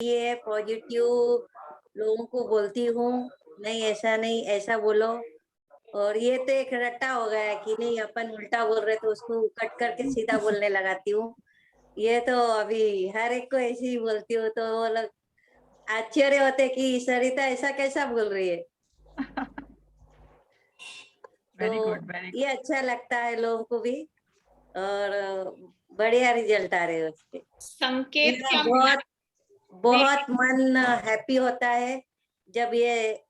ये पॉजिटिव लोगों को बोलती हूँ, नहीं ऐसा नहीं, ऐसा बोलो। और ये तो एक रट्टा हो गया है कि नहीं, अपन उल्टा बोल रहे तो उसको कट करके सीधा बोलने लगाती हूँ। ये तो अभी हर एक को ऐसे ही बोलती हूँ, तो वो लोग आश्चर्य होते कि सरिता ऐसा कैसा बोल रही है। वेरी तो गुड, वेरी ये अच्छा लगता है लोगों को भी, और बढ़िया रिजल्ट आ रहे हैं उसके। संकेत मेरा क्या मिला? बहुत मन हैप्पी होता है जब ये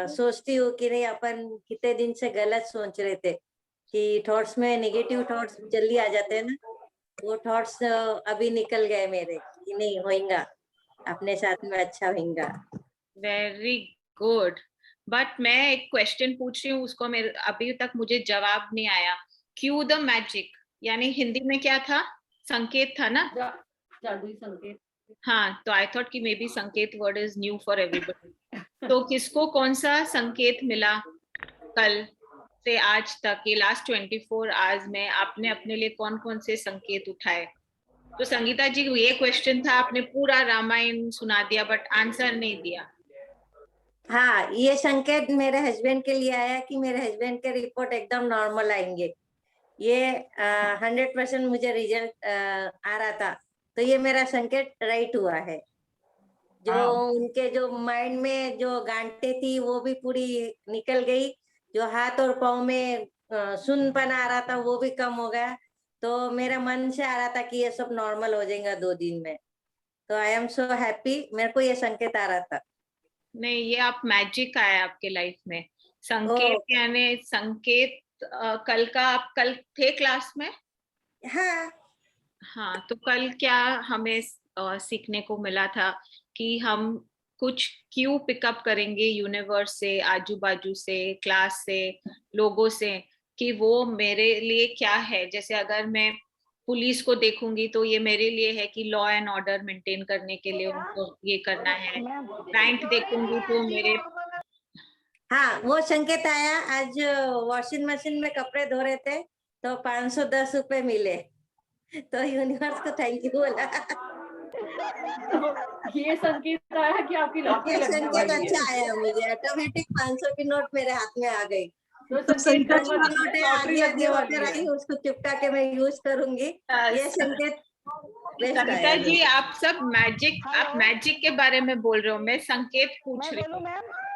सोचती हूँ कि नहीं, अपन कितने दिन से गलत सोच रहे थे कि थॉट्स में नेगेटिव थॉट्स जल्दी आ जाते हैं ना, वो थॉट्स अभी निकल गए मेरे कि नहीं होएगा, अपने साथ में अच्छा होएगा। Very good. बट मैं एक क्वेश्चन पूछ रही हूँ, उसको मेरे अभी तक मुझे जवाब नहीं आया। क्यू द मैजिक यानी हिंदी में क्या था? संकेत था ना? जादुई संकेत। हाँ, तो आई थॉट कि मे बी संकेत word is new for everybody. तो किसको कौन सा संकेत मिला कल से आज तक, ये लास्ट 24 आवर्स में आपने अपने लिए कौन कौन से संकेत उठाए? तो संगीता जी, ये क्वेश्चन था, आपने पूरा रामायण सुना दिया बट आंसर नहीं दिया। हाँ, ये संकेत मेरे हस्बैंड के लिए आया कि मेरे हस्बैंड के रिपोर्ट एकदम नॉर्मल आएंगे। ये 100% मुझे रिजल्ट आ रहा था, तो ये मेरा संकेत राइट हुआ है। जो उनके जो माइंड में जो गांठें थी वो भी पूरी निकल गई, जो हाथ और पाँव में सुनपन आ रहा था वो भी कम हो गया। तो मेरा मन से आ रहा था कि ये सब नॉर्मल हो जाएगा 2 दिन में। तो आई एम सो हैप्पी, मेरे को ये संकेत आ रहा था। नहीं, ये आप मैजिक आया आपके लाइफ में। संकेत यानी संकेत कल का, आप कल थे क्लास में? हाँ। हाँ, तो कल क्या हमें सीखने को मिला था कि हम कुछ क्यू पिकअप करेंगे यूनिवर्स से, आजू बाजू से, क्लास से, लोगों से, कि वो मेरे लिए क्या है। जैसे अगर मैं पुलिस को देखूंगी तो ये मेरे लिए है कि लॉ एंड ऑर्डर मेंटेन करने के लिए उनको ये करना है। बैंक देखूंगी तो मेरे, हाँ, वो संकेत आया। आज वॉशिंग मशीन में कपड़े धो रहे थे तो 510 रुपए मिले, तो यूनिवर्स को थैंक यू बोला। तो ये संकेत आया कि आपकी लॉटरी ये लगने संकेत वाली है। अच्छा आया मुझे, ऑटोमेटिक 500 की नोट मेरे हाथ में आ गई। तो संकेत का मतलब नोट है, लॉटरी आधी आधी लगने वाली होकर है। आई, उसको चिपका के मैं यूज करूंगी। ये संकेत बेस्ट सविता आया। जी, आप सब मैजिक, आप मैजिक के बारे में बोल रहे हो, मैं संकेत पूछ रही हूँ।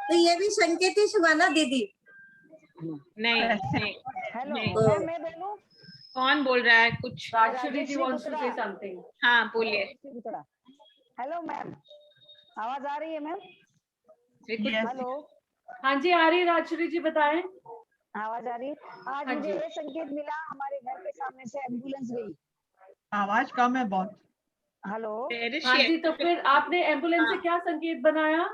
तो ये भी संकेत ही हुआ ना दीदी? नहीं नहीं हेलो नहीं। मैम, मैं बोलूं? कौन बोल रहा है कुछ? राजश्री जी वांट्स टू से समथिंग। हाँ, बोलिए। हेलो मैम, आवाज आ रही है मैम? हेलो, हाँ जी आ रही है। राजश्री जी बताएं। आवाज आ रही है? आज हाँ मुझे जी। ये संकेत मिला, हमारे घर के सामने से एम्बुलेंस गई। आवाज कम है बहुत। हेलो। हाँ जी, तो फिर आपने एम्बुलेंस से क्या संकेत बनाया?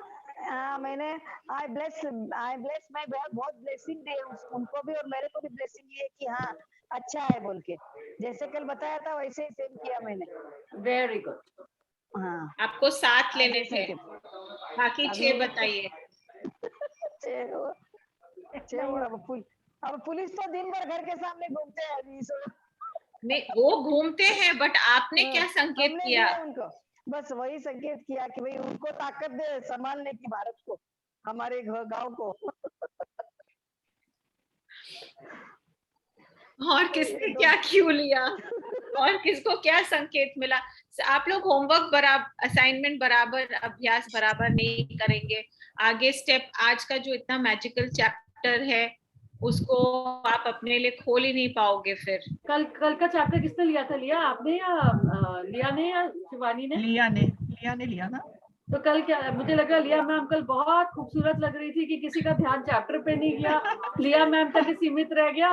मैंने आई ब्लेस मैं बहुत ब्लेसिंग दे उनको भी और मेरे को भी ब्लेसिंग ये कि हाँ अच्छा है बोल के, जैसे कल बताया था वैसे ही सेम किया मैंने। Very good. हाँ, आपको 7 लेने थे, बाकी 6 बताइए। अब पुलिस तो दिन भर घर के सामने घूमते हैं अभी। नहीं, वो घूमते हैं बट आपने क्या संकेत हमने किया? दिया उनको, बस वही संकेत किया कि भाई उनको ताकत दे संभालने की भारत को, हमारे गांव को। और किसने क्या क्यों लिया और किसको क्या संकेत मिला? आप लोग होमवर्क बराबर, असाइनमेंट बराबर, अभ्यास बराबर नहीं करेंगे, आगे स्टेप, आज का जो इतना मैजिकल चैप्टर है उसको आप अपने लिए खोल ही नहीं पाओगे। फिर कल का चैप्टर किसने लिया था? लिया आपने या लिया ने या शिवानी ने? लिया ने लिया था। तो कल क्या, मुझे लगा लिया मैम कल बहुत खूबसूरत लग रही थी कि किसी का ध्यान चैप्टर पे नहीं गया, लिया मैम तक ही सीमित रह गया।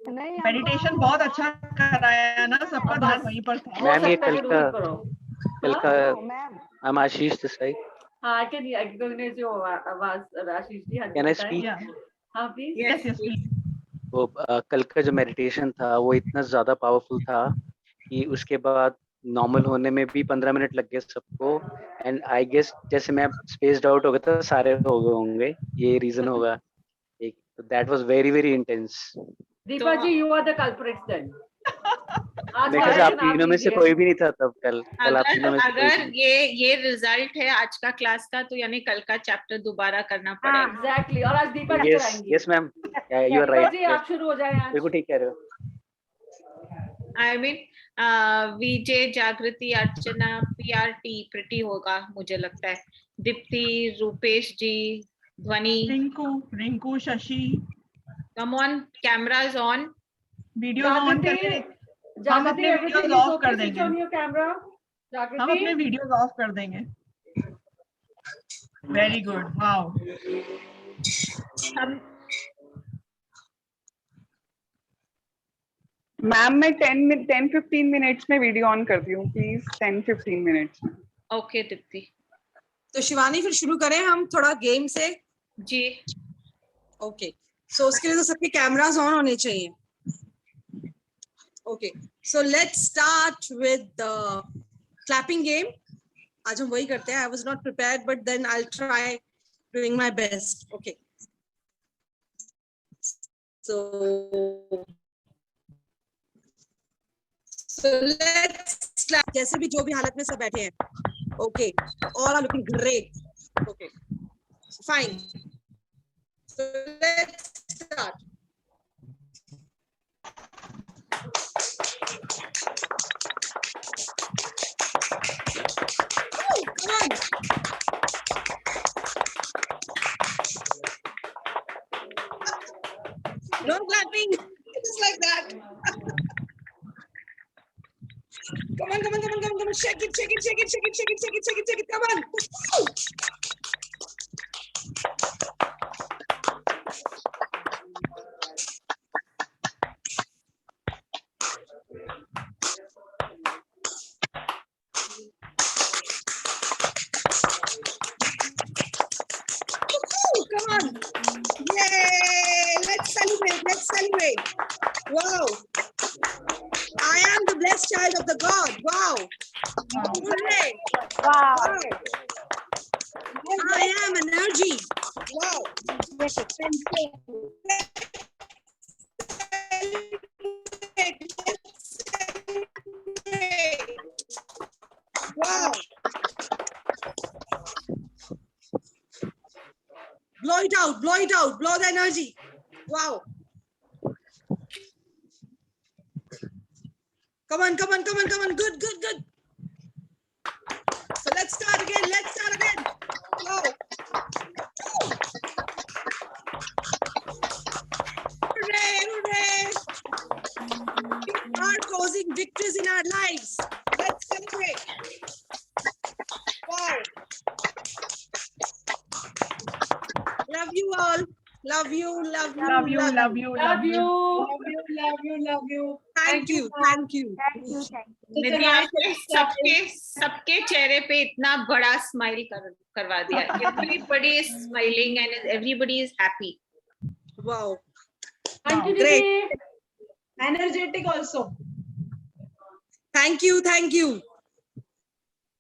नहीं, मेडिटेशन बहुत अच्छा कराया ना, सबका ध्यान वहीं पर था। मैम ये कल का मैम आशीष देसाई। हाँ, आई कैन रिकॉग्नाइज योर आवाज आशीष जी। हाँ जी Can I बताएं। speak? हाँ प्लीज। Yes yes please. वो कल का जो मेडिटेशन था वो इतना ज्यादा पावरफुल था कि उसके बाद नॉर्मल होने में भी 15 मिनट लग गए सबको। एंड आई गेस जैसे मैं स्पेस्ड आउट हो गया था, सारे हो गए होंगे, ये रीजन होगा एक। That was very very intense. Deepa ji, you are the culprits then. आज मेरे का ख्याल से आप session तीनों में से लीजिए। कोई भी नहीं था तब कल आप अगर तीनों में से कोई भी अगर नहीं। ये रिजल्ट है आज का क्लास का, तो यानी कल का चैप्टर दोबारा करना पड़ेगा। एग्जैक्टली, और आज दीपक जी यस कराएंगी। Yes ma'am, you are Deepak right, जी आप शुरू हो जाए आज। बिल्कुल ठीक कह रहे हो। आई मीन विजय, जागृति, अर्चना, पीआरटी प्रिटी होगा मुझे लगता है, दीप्ति, रूपेश जी, ध्वनि। Rinku, Shashi, come on, camera is on. Video on करके हम अपने वीडियोस ऑफ कर देंगे। हम अपने वीडियोस ऑफ कर देंगे। Very good, wow. हम मैम मैं 10-15 मिनट्स में वीडियो ऑन करती हूँ प्लीज, 10-15 मिनट्स में। ओके दीप्ति तो शिवानी फिर शुरू करें हम थोड़ा गेम से। जी। ओके, सो उसके लिए तो सबके कैमरास ऑन होने चाहिए। Okay, so let's start with the clapping game. आज हम वही करते हैं। I was not prepared but then I will try doing my best. Okay, so let's clap, जैसे भी जो भी हालत में सब बैठे हैं। Okay, all are looking great. Okay, fine. So let's start. Oh, come on. No clapping, just like that. Come on, come on, come on, come on, come on, shake it, shake it, shake it, shake it, shake it, shake it, shake it, shake it, come on. Woo! Woo! Come on. Yay! Let's celebrate, let's celebrate. Wow. I am the blessed child of the God. Wow. Hooray. Wow. I am energy. Wow. Wow. Blow it out, blow it out, blow the energy. Wow. Come on, come on, come on, come on. Good, good, good. So let's start again. Let's start again. Wow. Hooray, hooray. We are causing victories in our lives. Let's celebrate. Wow. Love you all. Love you, love you, Love you, love you, Love you. Love you. Thank you, thank you. Thank you. निधि आपने सबके चेहरे पे इतना बड़ा smile करवा दिया। Everybody is smiling and everybody is happy. Wow. Thank you, Great. Didi. Energetic also. Thank you, thank you.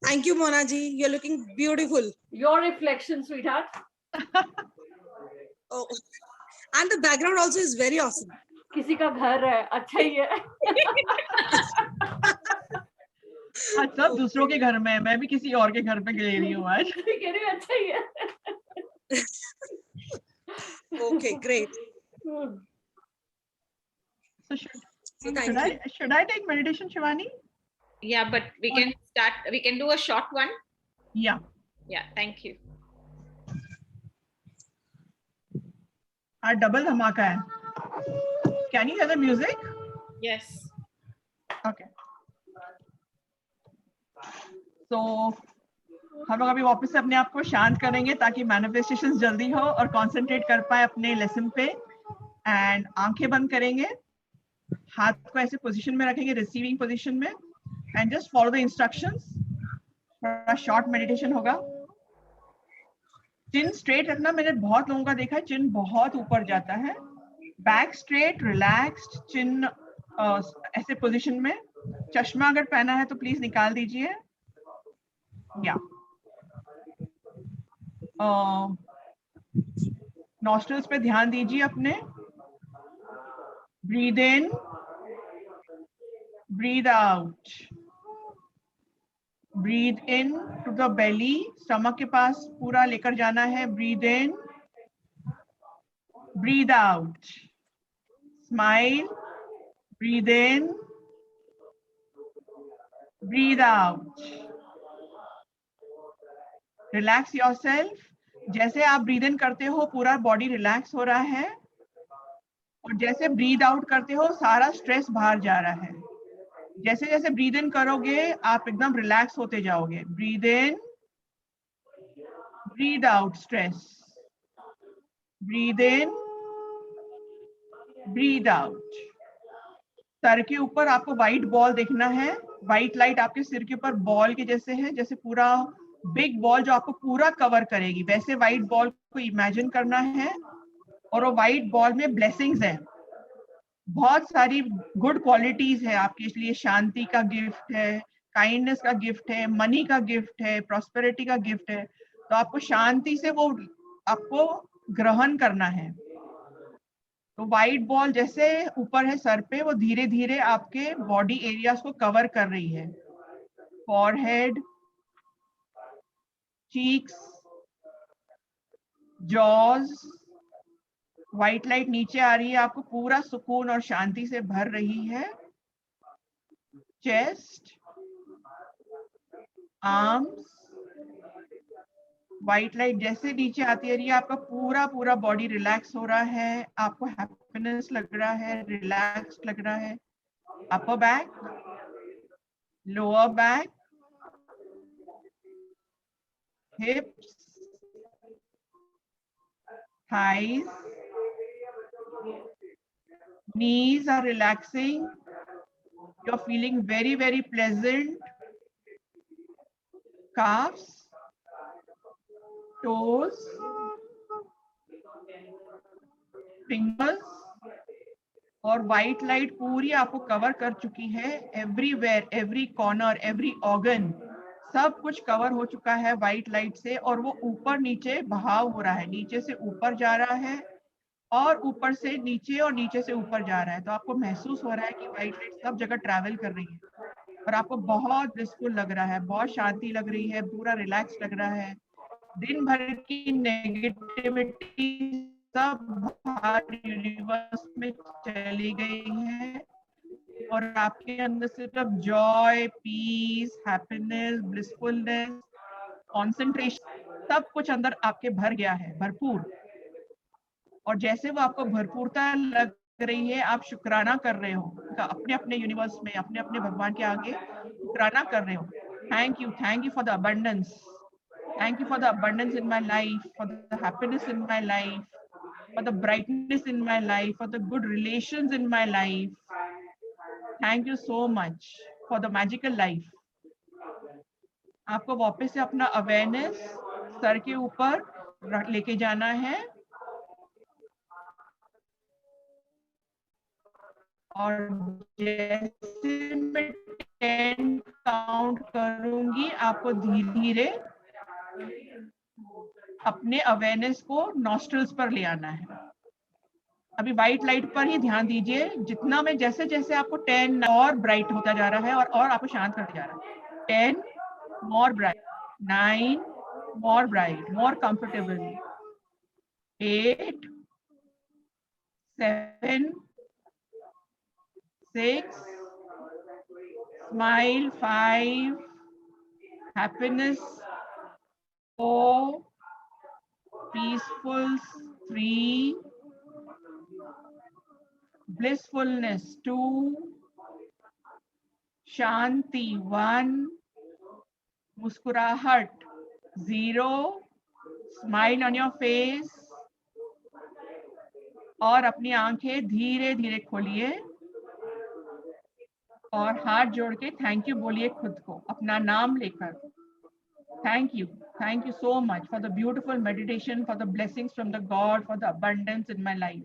Thank you, Mona ji. You're looking beautiful. Your reflection, sweetheart. Oh, and the background also is very awesome. किसी का घर है, अच्छा ही है। आज सब दूसरों के घर में है, मैं भी किसी और के घर पे गई रही हूँ आज। कह रही हूँ, अच्छा ही है। Okay, great. So So thank you. should I take meditation, Shivani? Yeah, but we can start. We can do a short one. Yeah. Yeah, thank you. आज डबल धमाका है। Can you hear the music? Yes. Okay. So हम लोग अभी वापस से अपने आप को शांत करेंगे ताकि मैनिफेस्टेशंस जल्दी हो और कंसंट्रेट कर पाए अपने लेसन पे। एंड आंखें बंद करेंगे, हाथ को ऐसे पोजीशन में रखेंगे, रिसीविंग पोजीशन में, and just follow the instructions. थोड़ा शॉर्ट मेडिटेशन होगा। चिन स्ट्रेट रखना, मैंने बहुत लोगों का देखा है चिन बहुत ऊपर जाता है। बैक स्ट्रेट, रिलैक्स्ड, चिन ऐसे पोजीशन में। चश्मा अगर पहना है तो प्लीज निकाल दीजिए। या नॉस्ट्रल्स पे ध्यान दीजिए अपने। Breathe in Breathe out. Breathe in to the belly. Stomach के पास पूरा लेकर जाना है. Breathe in. Breathe out. Smile. Breathe in. Breathe out. Relax yourself. जैसे आप ब्रीद इन करते हो पूरा बॉडी रिलैक्स हो रहा है और जैसे ब्रीद आउट करते हो सारा स्ट्रेस बाहर जा रहा है. जैसे जैसे ब्रीद इन करोगे आप एकदम रिलैक्स होते जाओगे. Breathe in, breathe out stress. Breathe in, breathe out. Sir के ऊपर आपको व्हाइट बॉल देखना है. व्हाइट लाइट आपके सिर के ऊपर बॉल के जैसे है, जैसे पूरा बिग बॉल जो आपको पूरा कवर करेगी, वैसे व्हाइट बॉल को इमेजिन करना है. और वो व्हाइट बॉल में ब्लेसिंग्स है, बहुत सारी गुड क्वालिटीज है आपके लिए. शांति का गिफ्ट है, काइंडनेस का गिफ्ट है, मनी का गिफ्ट है, प्रॉस्पेरिटी का गिफ्ट है. तो आपको शांति से वो आपको ग्रहण करना है. तो व्हाइट बॉल जैसे ऊपर है सर पे, वो धीरे धीरे आपके बॉडी एरियाज को कवर कर रही है. Forehead, cheeks, jaws. White light नीचे आ रही है, आपको पूरा सुकून और शांति से भर रही है. Chest, arms. व्हाइट लाइट जैसे नीचे आती है, आपका पूरा पूरा बॉडी रिलैक्स हो रहा है. आपको हैप्पीनेस लग रहा है, रिलैक्स लग रहा है. Upper back, lower back, hips, thighs, knees are relaxing. You're feeling very, very pleasant. Calves, toes, fingers. और व्हाइट लाइट पूरी आपको कवर कर चुकी है. Everywhere, every corner, every organ, सब कुछ कवर हो चुका है व्हाइट लाइट से. और वो ऊपर नीचे बहाव हो रहा है, नीचे से ऊपर जा रहा है और ऊपर से नीचे और नीचे से ऊपर जा रहा है. तो आपको महसूस हो रहा है कि व्हाइट लाइट सब जगह ट्रैवल कर रही है और आपको बहुत ब्लिसफुल लग रहा है, बहुत शांति लग रही है, पूरा रिलैक्स लग रहा है. दिन भर की नेगेटिविटी सब बाहर यूनिवर्स में चली गई है और आपके अंदर सिर्फ joy, peace, happiness, blissfulness, concentration, सब कुछ अंदर आपके भर गया है, भरपूर. और जैसे वो आपको भरपूरता लग रही है, आप शुक्राना कर रहे हो अपने अपने यूनिवर्स में, अपने अपने भगवान के आगे शुक्राना कर रहे हो. Thank you for the abundance. Thank you for the abundance in my life, for the happiness in my life, for the brightness in my life, for the good relations in my life. Thank you so much for the magical life. आपको वापस से अपना awareness sir के ऊपर लेके जाना है और जैसे मैं 10 काउंट करूंगी, आपको धीरे धीरे अपने अवेयरनेस को नॉस्ट्रल्स पर ले आना है. अभी व्हाइट लाइट पर ही ध्यान दीजिए. जितना मैं जैसे जैसे आपको 10 और ब्राइट होता जा रहा है और आपको शांत करते जा रहा है. 10 more bright, 9 more bright, more comfortable, 8, 7, 6, smile, 5, happiness, 4, peaceful, 3, blissfulness, 2, शांति, 1, मुस्कुराहट, 0, स्माइल ऑन योर फेस. और अपनी आंखें धीरे धीरे खोलिए और हाथ जोड़ के थैंक यू बोलिए खुद को, अपना नाम लेकर. Thank you so much for the beautiful meditation, for the blessings from the God, for the abundance in my life.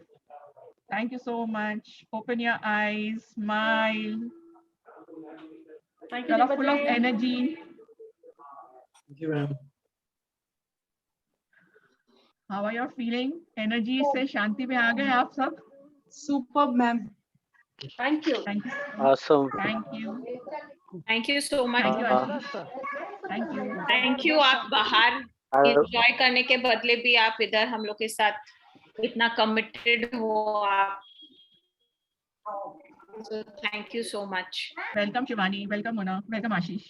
Thank you so much. Open your eyes, smile. Thank you, You're full of Deepati. energy. Thank you, ma'am. How are you feeling? Energy से शांति में आ गए आप सब? Superb, ma'am. Thank you. Thank you. Awesome. Thank you. Thank you so much. Thank you, Uh, Ashish. Thank you. Thank you. आप बाहर enjoy करने के बदले भी आप इधर हम लोग के साथ इतना कमिटेड हो आप, so thank you so much. Welcome Shivani. Welcome Mona. Welcome Ashish.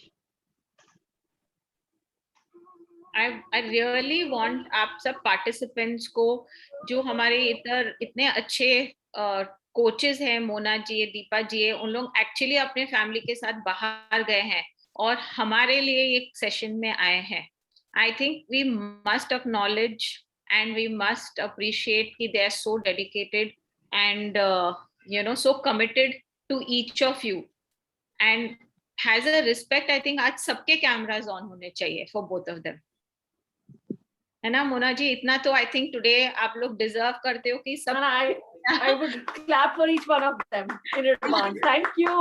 I really want आप सब पार्टिसिपेंट्स को, जो हमारे इधर इतने अच्छे कोचेस हैं, मोना जी, दीपा जी, उन लोग एक्चुअली अपने फैमिली के साथ बाहर गए हैं और हमारे लिए एक सेशन में आए हैं. I think we must acknowledge and we must appreciate कि they are so dedicated and you know, so committed to each of you and has a respect. I think आज सबके कैमरास ऑन होने चाहिए for both of them. है ना मोना जी? इतना तो I think today आप लोग डिजर्व करते हो कि सब. And I would clap for each one of them in advance. Thank you.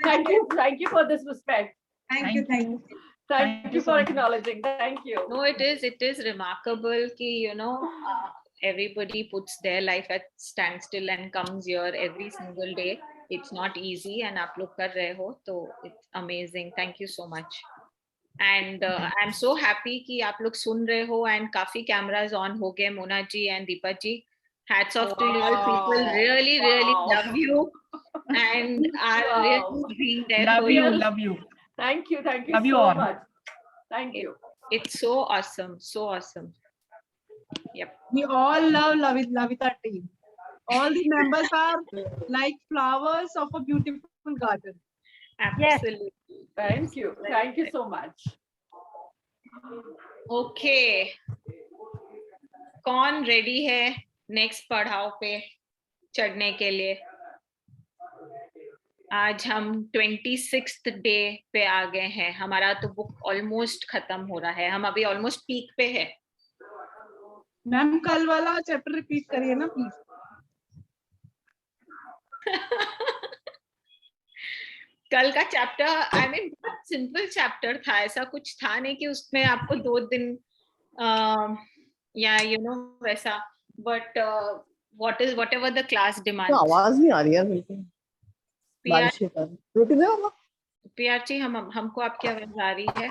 Thank you. Thank you for this respect. Thank you. Thank you. Thank you for acknowledging. Thank you. No, it is remarkable कि you know everybody puts their life at standstill and comes here every single day. It's not easy and आप लोग कर रहे हो तो it's amazing. Thank you so much. And I'm so happy कि आप लोग सुन रहे हो and काफी cameras on हो गए. Mona ji and Deepa ji, hats off to you all. People really love you and are really being there Love for you. you. Love you. Thank you. Thank you Love you so all. much. Thank you. It's so awesome. So awesome. Yep. We all love Lavita team. All the members are like flowers of a beautiful garden. Absolutely. Thank you. Thank you so much. Okay. कौन ready है next पड़ाव पे चढ़ने के लिए? आज हम 26th day पे आ गए हैं. हमारा तो बुक ऑलमोस्ट खत्म हो रहा है. हम अभी ऑलमोस्ट पीक पे है. मैम कल वाला चैप्टर रिपीट करिए ना प्लीज. कल का chapter I mean simple chapter था. ऐसा कुछ था नहीं कि उसमें आपको 2 दिन या यू नो वैसा. But whatever the class demands. आवाज नहीं आ रही है बिल्कुल. बारिश के कारण. रुक जाओ. पीआरची हमको आपकी आवाज आ रही है.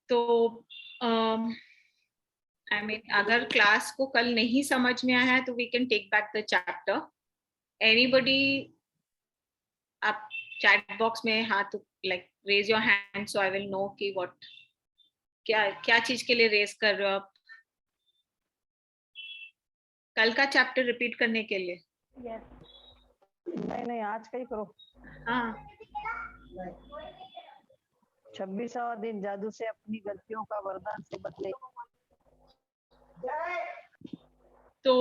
तो आई मीन अगर क्लास को कल नहीं समझ में आया है तो we can take back the chapter. Anybody, आप चैट बॉक्स में हाथ like raise your hand so I will know कि व्हाट क्या चीज के लिए रेज कर रहे हो आप. कल का चैप्टर रिपीट करने के लिए. नहीं आज का ही करो. हाँ. 26वां दिन जादू से अपनी गलतियों का वरदान से बदले. तो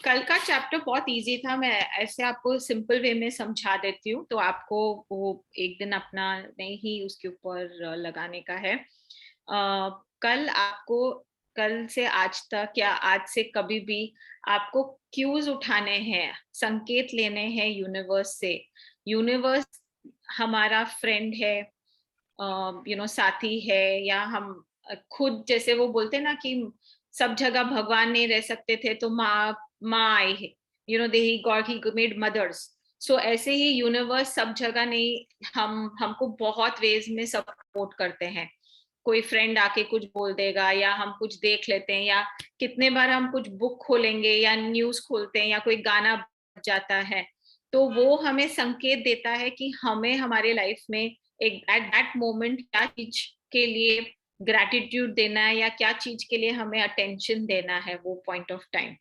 कल का चैप्टर बहुत इजी था. मैं ऐसे आपको सिंपल वे में समझा देती हूँ तो आपको वो एक दिन अपना नहीं ही उसके ऊपर लगाने का है. कल से आज तक या आज से कभी भी आपको क्यूज उठाने हैं, संकेत लेने हैं यूनिवर्स से. यूनिवर्स हमारा फ्रेंड है, यू नो साथी है, या हम खुद जैसे वो बोलते ना कि सब जगह भगवान नहीं रह सकते थे तो माँ आई है, you know he made mothers. So ऐसे ही यूनिवर्स सब जगह नहीं, हमको बहुत वेज में सपोर्ट करते हैं. कोई फ्रेंड आके कुछ बोल देगा या हम कुछ देख लेते हैं या कितने बार हम कुछ बुक खोलेंगे या न्यूज खोलते हैं या कोई गाना बज जाता है तो वो हमें संकेत देता है कि हमें हमारे लाइफ में एक एट दैट मोमेंट क्या चीज के लिए ग्रैटिट्यूड देना है या क्या चीज के लिए हमें अटेंशन देना है वो पॉइंट ऑफ टाइम.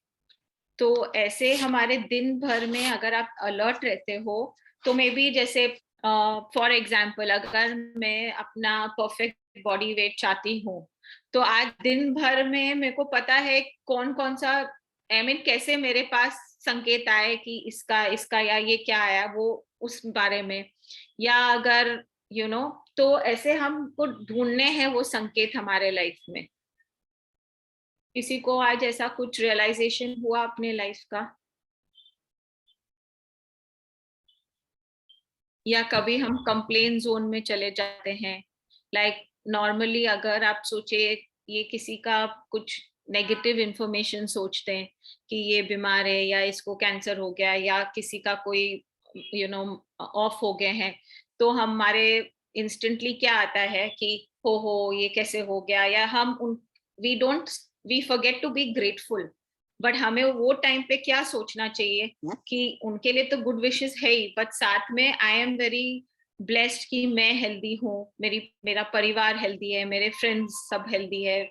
तो ऐसे हमारे दिन भर में अगर आप अलर्ट रहते हो तो मे बी जैसे फॉर एग्जाम्पल अगर मैं अपना परफेक्ट बॉडी वेट चाहती हूँ तो आज दिन भर में मेरे को पता है कौन सा आई मीन कैसे मेरे पास संकेत आए कि इसका या ये क्या आया वो उस बारे में, या अगर यू नो तो ऐसे हमको ढूंढने हैं वो संकेत हमारे लाइफ में. किसी को आज ऐसा कुछ रियलाइजेशन हुआ अपने लाइफ का, या कभी हम कंप्लेन जोन में चले जाते हैं. लाइक नॉर्मली अगर आप सोचे ये किसी का कुछ नेगेटिव इंफॉर्मेशन सोचते हैं कि ये बीमार है या इसको कैंसर हो गया या किसी का कोई ऑफ हो गए हैं, तो हमारे इंस्टेंटली क्या आता है कि हो ये कैसे हो गया, या हम we forget to be grateful. But हमें वो टाइम पे क्या सोचना चाहिए कि उनके लिए तो गुड विशेस है ही, बट साथ में आई एम वेरी ब्लेस्ड कि मैं हेल्दी हूँ, मेरा परिवार हेल्दी है, मेरे फ्रेंड्स सब हेल्दी है।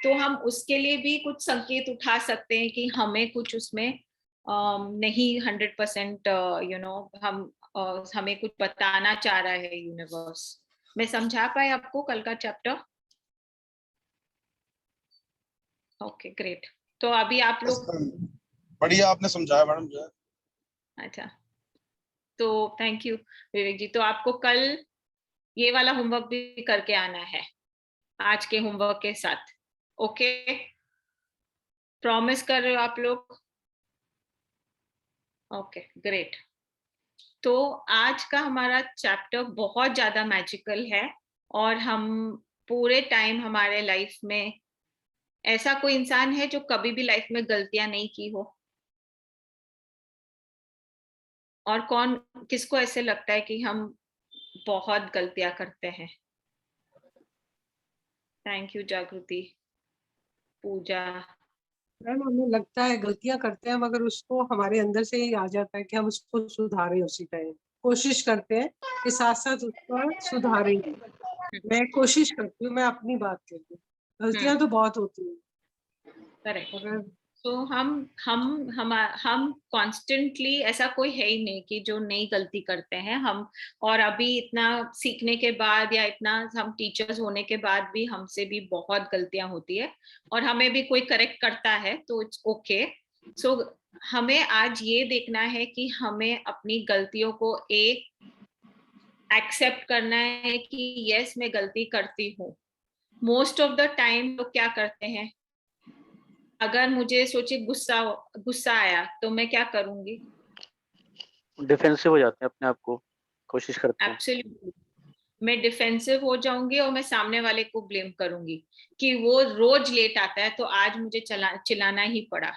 तो हम उसके लिए भी कुछ संकेत उठा सकते हैं कि हमें कुछ उसमें नहीं 100% हमें कुछ बताना चाह रहा है यूनिवर्स। मैं समझा पाए आपको कल का चैप्टर? Okay great. तो अभी आप लोग बढ़िया आपने समझाया मैडम जो है। अच्छा, तो थैंक यू विवेक जी। तो आपको कल ये वाला होमवर्क भी करके आना है आज के होमवर्क के साथ। ओके, प्रॉमिस कर रहे हो आप लोग? Okay great. तो आज का हमारा चैप्टर बहुत ज्यादा मैजिकल है, और हम पूरे टाइम हमारे लाइफ में ऐसा कोई इंसान है जो कभी भी लाइफ में गलतियां नहीं की हो? और किसको ऐसे लगता है कि हम बहुत गलतियां करते हैं? थैंक यू जागृति, पूजा। मैम हमें लगता है गलतियां करते हैं, मगर उसको हमारे अंदर से ही आ जाता है कि हम उसको सुधारें। उसी टाइम कोशिश करते हैं कि साथ साथ उसको सुधारें। मैं कोशिश करती हूँ, मैं अपनी बात करती हूँ, गलतियां तो बहुत होती हैं। करेक्ट। तो हम कॉन्स्टेंटली, ऐसा कोई है ही नहीं कि जो नई गलती करते हैं हम। और अभी इतना सीखने के बाद या इतना हम टीचर्स होने के बाद भी हमसे भी बहुत गलतियां होती है, और हमें भी कोई करेक्ट करता है तो इट्स ओके। सो हमें आज ये देखना है कि हमें अपनी गलतियों को एक्सेप्ट करना है कि यस मैं गलती करती हूँ। मोस्ट ऑफ द टाइम लोग क्या करते हैं, अगर मुझे सोचिए गुस्सा आया तो मैं क्या करूंगी? डिफेंसिव हो जाते हैं, अपने आप को कोशिश करते हैं। एब्सोल्युटली, मैं डिफेंसिव हो जाऊंगी और मैं सामने वाले को ब्लेम करूंगी कि वो रोज लेट आता है तो आज मुझे चिल्लाना ही पड़ा।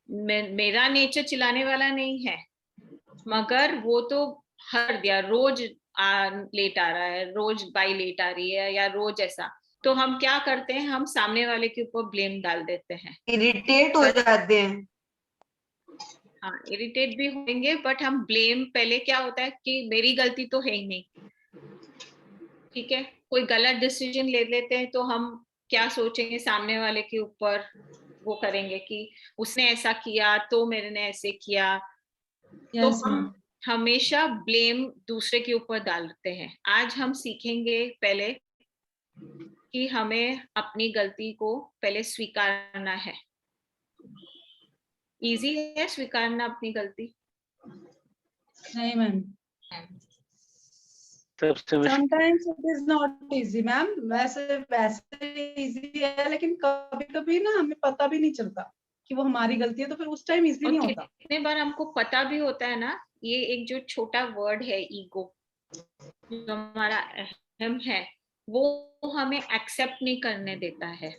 मेरा नेचर चिल्लाने वाला नहीं है, मगर वो तो हर दिया रोज लेट आ रहा है, रोज बाई लेट आ रही है, या रोज ऐसा। तो हम क्या करते हैं, हम सामने वाले के ऊपर ब्लेम डाल देते हैं, इरिटेट हो जाते हैं। हाँ, इरिटेट भी होंगे, बट हम ब्लेम, पहले क्या होता है कि मेरी गलती तो है ही नहीं, ठीक है। कोई गलत डिसीजन ले लेते हैं तो हम क्या सोचेंगे, सामने वाले के ऊपर वो करेंगे कि उसने ऐसा किया तो मैंने ऐसे किया। तो हम हमेशा ब्लेम दूसरे के ऊपर डालते हैं। आज हम सीखेंगे पहले कि हमें अपनी गलती को पहले स्वीकारना है। इजी है स्वीकारना अपनी गलती? नहीं ma'am, sometimes it is not easy ma'am. वैसे इजी है, लेकिन कभी कभी ना हमें पता भी नहीं चलता कि वो हमारी गलती है, तो फिर उस टाइम इजी नहीं होता। कितने बार हमको पता भी होता है ना, ये एक जो छोटा वर्ड है ईगो, जो हमारा अहम है, वो हमें एक्सेप्ट नहीं करने देता है।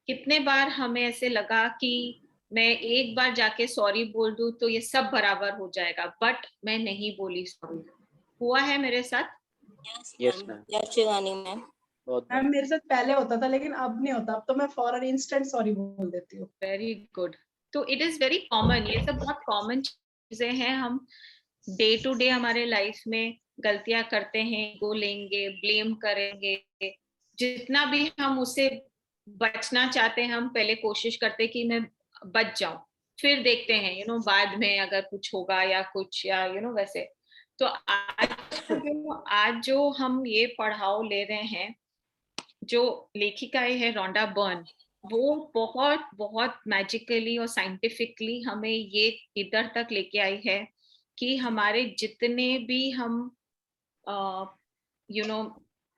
कितने बार हमें ऐसे लगा कि मैं एक बार जाके सॉरी बोल दूं तो ये सब बराबर हो जाएगा, बट मैं नहीं बोली सॉरी। हुआ है मेरे साथ? Yes ma'am. मैम मेरे साथ पहले होता था, लेकिन अब नहीं होता। अब तो मैं फौरन इंस्टेंट सॉरी बोल देती हूँ। Very good. तो इट इज वेरी कॉमन, ये सब बहुत कॉमन चीजें हैं। हम डे टू डे हमारे लाइफ में गलतियां करते हैं, गो लेंगे, ब्लेम करेंगे, जितना भी हम उससे बचना चाहते हैं, हम पहले कोशिश करते हैं कि मैं बच जाऊं, फिर देखते हैं बाद में अगर कुछ होगा या कुछ, या वैसे। तो आज जो हम ये पढ़ाओ ले रहे हैं, जो लेखिका है रोंडा बर्न, वो बहुत बहुत मैजिकली और साइंटिफिकली हमें ये इधर तक लेके आई है कि हमारे जितने भी हम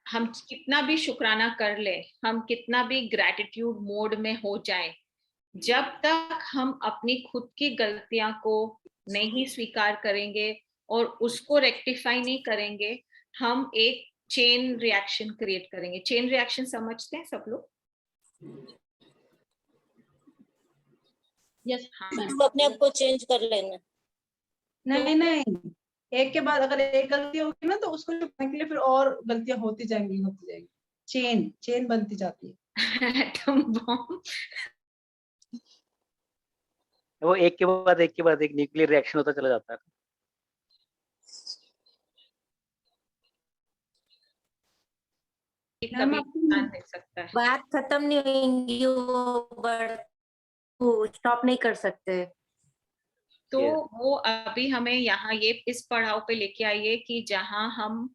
हम कितना भी शुक्राना कर ले, हम कितना भी ग्रैटिट्यूड मोड में हो जाएं, जब तक हम अपनी खुद की गलतियां को नहीं स्वीकार करेंगे और उसको रेक्टिफाई नहीं करेंगे, हम एक चेन रिएक्शन क्रिएट करेंगे। चेन रिएक्शन समझते हैं सब लोग? यस तू अपने आप को चेंज कर लेना। नहीं नहीं, एक के बाद अगर एक गलती होगी ना तो उसको छुपाने के लिए फिर और गलतियां होती जाएंगी, चेन बनती जाती है। Atom bomb. वो एक के बाद एक न्यूक्लियर रिएक्शन होता चला जाता है। कभी ध्यान दे सकता है। बात खत्म नहीं होंगी, वो स्टॉप नहीं कर सकते। तो वो अभी हमें यहाँ ये इस पड़ाव पे लेके आइए कि जहाँ हम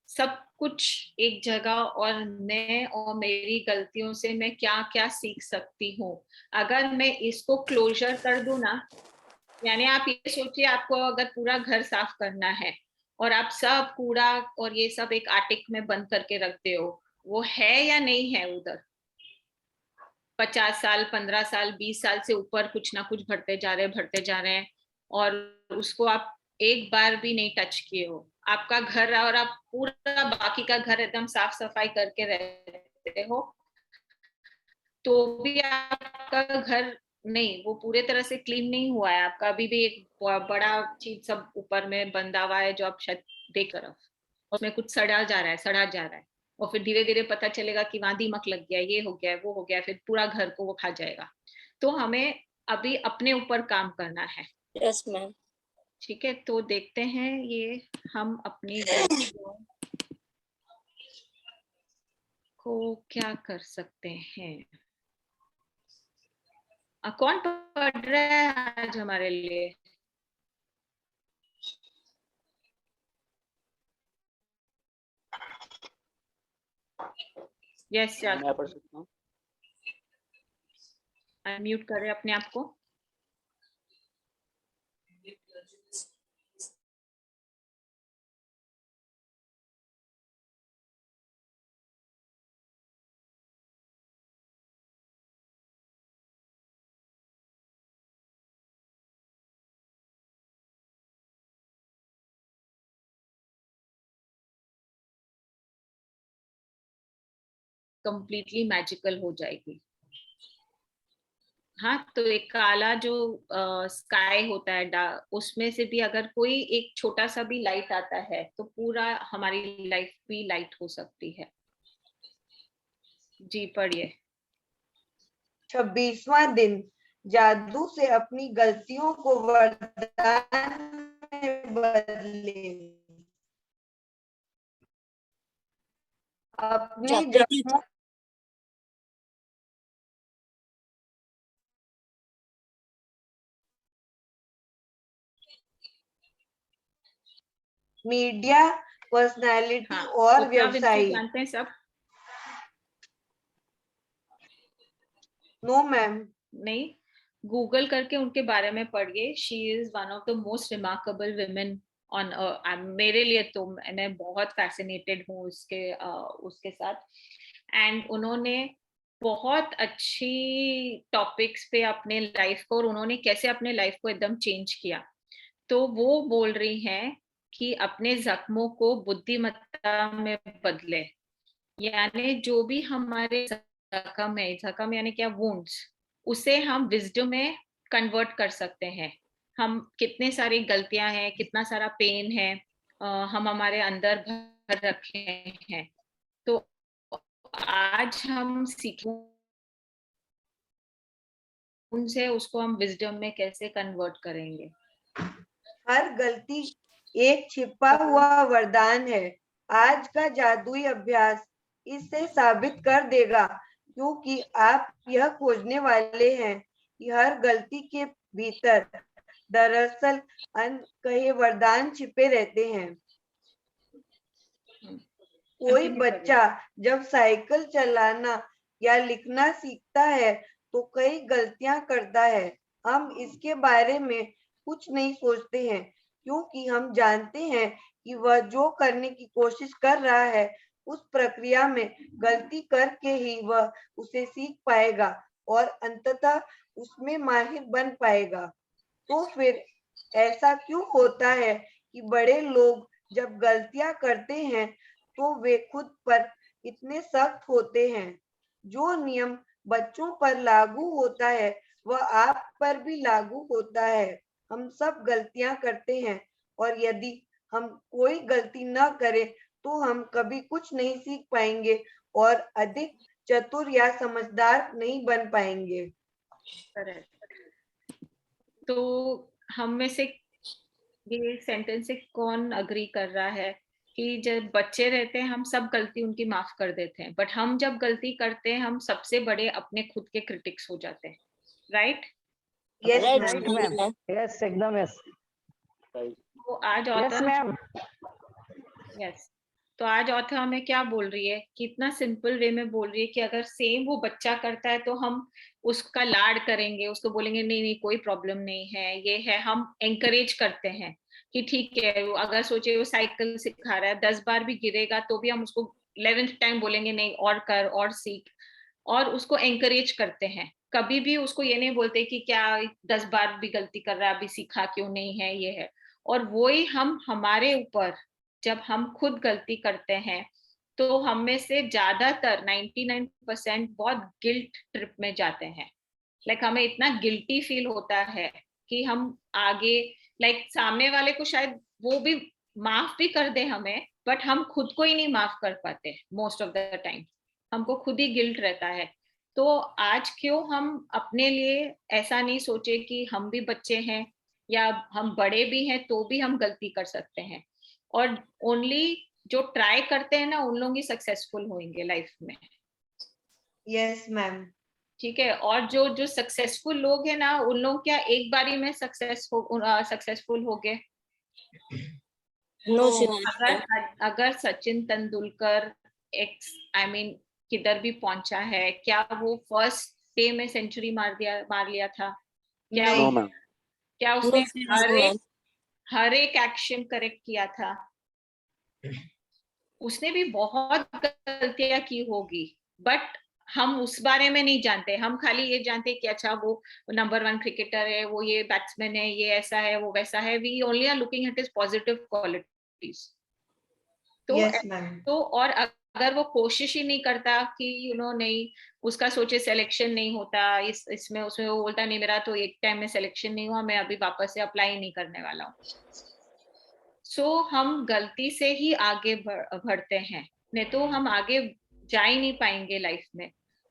सब कुछ एक जगह और मैं और मेरी गलतियों से मैं क्या क्या सीख सकती हूँ। अगर मैं इसको क्लोजर कर दूं ना, यानी आप ये सोचिए आपको अगर पूरा घर साफ करना है और आप सब कूड़ा और ये सब एक आटिक में बंद करके रखते हो, वो है या नहीं है उधर? 50 साल 15 साल 20 साल से ऊपर कुछ ना कुछ भरते जा रहे हैं और उसको आप एक बार भी नहीं टच किए हो। आपका घर और आप पूरा बाकी का घर एकदम साफ सफाई करके रहते हो तो भी आपका घर नहीं, वो पूरे तरह से क्लीन नहीं हुआ है। आपका अभी भी एक बड़ा चीज सब ऊपर में बंधा हुआ है जो आप शायद देख तरफ, उसमें कुछ सड़ा जा रहा है और फिर धीरे धीरे पता चलेगा कि वहां दीमक लग गया, ये हो गया, वो हो गया, फिर पूरा घर को वो खा जाएगा। तो हमें अभी अपने ऊपर काम करना है। Yes ma'am. ठीक है, तो देखते हैं ये हम अपनी गलतियों को क्या कर सकते हैं। कौन पढ़ रहा है आज हमारे लिए? यस मैं पढ़ सकता हूँ। अनम्यूट करें अपने आप को। कंप्लीटली मैजिकल हो जाएगी। हाँ, तो एक काला जो स्काई होता है उसमें से भी अगर कोई एक छोटा सा भी लाइट आता है तो पूरा हमारी लाइफ भी लाइट हो सकती है। जी पढ़िए। 26वां दिन, जादू से अपनी गलतियों को वरदान में बदले। अपने जख्मों मीडिया पर्सनालिटी और व्यवसायी। जानते हैं सब? No ma'am. नहीं, गूगल करके उनके बारे में पढ़िए। She is one of the most remarkable women on, मेरे लिए तो मैं बहुत फैसिनेटेड हूँ उसके साथ। एंड उन्होंने बहुत अच्छी टॉपिक्स पे अपने लाइफ को, और उन्होंने कैसे अपने लाइफ को एकदम चेंज किया। तो वो बोल रही हैं कि अपने जख्मों को बुद्धिमत्ता में बदले, यानी जो भी हमारे जख्म है, जख्म यानी क्या, वुंड्स, उसे हम विजडम में कन्वर्ट कर सकते हैं। हम कितने सारी गलतियां हैं, कितना सारा पेन है हम हमारे अंदर भर रखे हैं। तो आज हम सीखें उनसे, उसको हम विजडम में कैसे कन्वर्ट करेंगे। हर गलती एक छिपा हुआ वरदान है। आज का जादुई अभ्यास इसे साबित कर देगा, क्योंकि आप यह खोजने वाले हैं कि हर गलती के भीतर दरअसल अनकहे वरदान छिपे रहते हैं। कोई बच्चा जब साइकिल चलाना या लिखना सीखता है तो कई गलतियां करता है। हम इसके बारे में कुछ नहीं सोचते हैं, क्योंकि हम जानते हैं कि वह जो करने की कोशिश कर रहा है उस प्रक्रिया में गलती करके ही वह उसे सीख पाएगा और अंततः उसमें माहिर बन पाएगा। तो फिर ऐसा क्यों होता है कि बड़े लोग जब गलतियां करते हैं तो वे खुद पर इतने सख्त होते हैं? जो नियम बच्चों पर लागू होता है वह आप पर भी लागू होता है। हम सब गलतियां करते हैं और यदि हम कोई गलती न करें तो हम कभी कुछ नहीं सीख पाएंगे और अधिक चतुर या समझदार नहीं बन पाएंगे। तो हम में से ये सेंटेंस से कौन अग्री कर रहा है कि जब बच्चे रहते हैं हम सब गलती उनकी माफ कर देते हैं, बट हम जब गलती करते हैं हम सबसे बड़े अपने खुद के क्रिटिक्स हो जाते हैं, राइट? यस मैम, यस एकदम यस। तो आज यस ऑथर मैम। यस तो आज ऑथर हमें क्या बोल रही है, कितना सिंपल वे में बोल रही है कि अगर सेम वो बच्चा करता है तो हम उसका लाड करेंगे, उसको बोलेंगे नहीं नहीं कोई प्रॉब्लम नहीं है, ये है, हम एंकरेज करते हैं कि ठीक है। वो अगर सोचे वो साइकिल सिखा रहा है, 10 बार भी गिरेगा तो भी हम उसको 11th टाइम बोलेंगे नहीं और कर और सीख, और उसको एंकरेज करते हैं। कभी भी उसको ये नहीं बोलते कि क्या 10 बार भी गलती कर रहा है अभी सीखा क्यों नहीं है, ये है। और वही हम हमारे ऊपर जब हम खुद गलती करते हैं तो हम में से ज्यादातर 99% बहुत गिल्ट ट्रिप में जाते हैं। लाइक हमें इतना गिल्टी फील होता है कि हम आगे लाइक सामने वाले को शायद वो भी माफ भी कर दे हमें, बट हम खुद को ही नहीं माफ कर पाते मोस्ट ऑफ द टाइम। हमको खुद ही गिल्ट रहता है। तो आज क्यों हम अपने लिए ऐसा नहीं सोचे कि हम भी बच्चे हैं या हम बड़े भी हैं तो भी हम गलती कर सकते हैं, और ओनली जो ट्राई करते हैं ना उन लोग ही सक्सेसफुल होंगे लाइफ में। Yes ma'am. ठीक है। और जो जो सक्सेसफुल लोग हैं ना उन लोग क्या एक बारी में सक्सेसफुल हो गए? तो अगर सचिन तेंदुलकर किधर भी पहुंचा है, क्या वो फर्स्ट डे में सेंचुरी मार लिया था? क्या उसने हर एक एक्शन करेक्ट किया था? उसने भी बहुत गलतियां की होगी, बट हम उस बारे में नहीं जानते। हम खाली ये जानते कि अच्छा वो नंबर 1 क्रिकेटर है, वो ये बैट्समैन है, ये ऐसा है, वो वैसा है। We only are looking at his positive qualities. तो और अगर वो कोशिश ही नहीं करता कि नहीं, उसका सोचे सिलेक्शन नहीं होता इसमें उसमें, वो बोलता नहीं मेरा तो एक टाइम में सिलेक्शन नहीं हुआ, मैं अभी वापस से अप्लाई नहीं करने वाला हूँ। सो हम गलती से ही आगे बढ़ते हैं, नहीं तो हम आगे जा ही नहीं पाएंगे लाइफ में।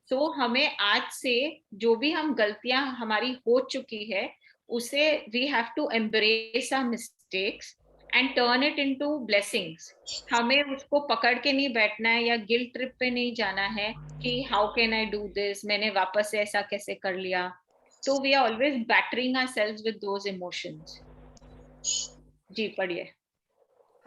तो हमें आज से जो भी हम गलतियां हमारी हो चुकी है उसे we have to embrace our mistakes and turn it into blessings. हमें उसको पकड़ के नहीं बैठना है या गिल्ट ट्रिप पे नहीं जाना है कि how can I do this, मैंने वापस से ऐसा कैसे कर लिया। तो we are always battering ourselves with those emotions. जी पढ़िए।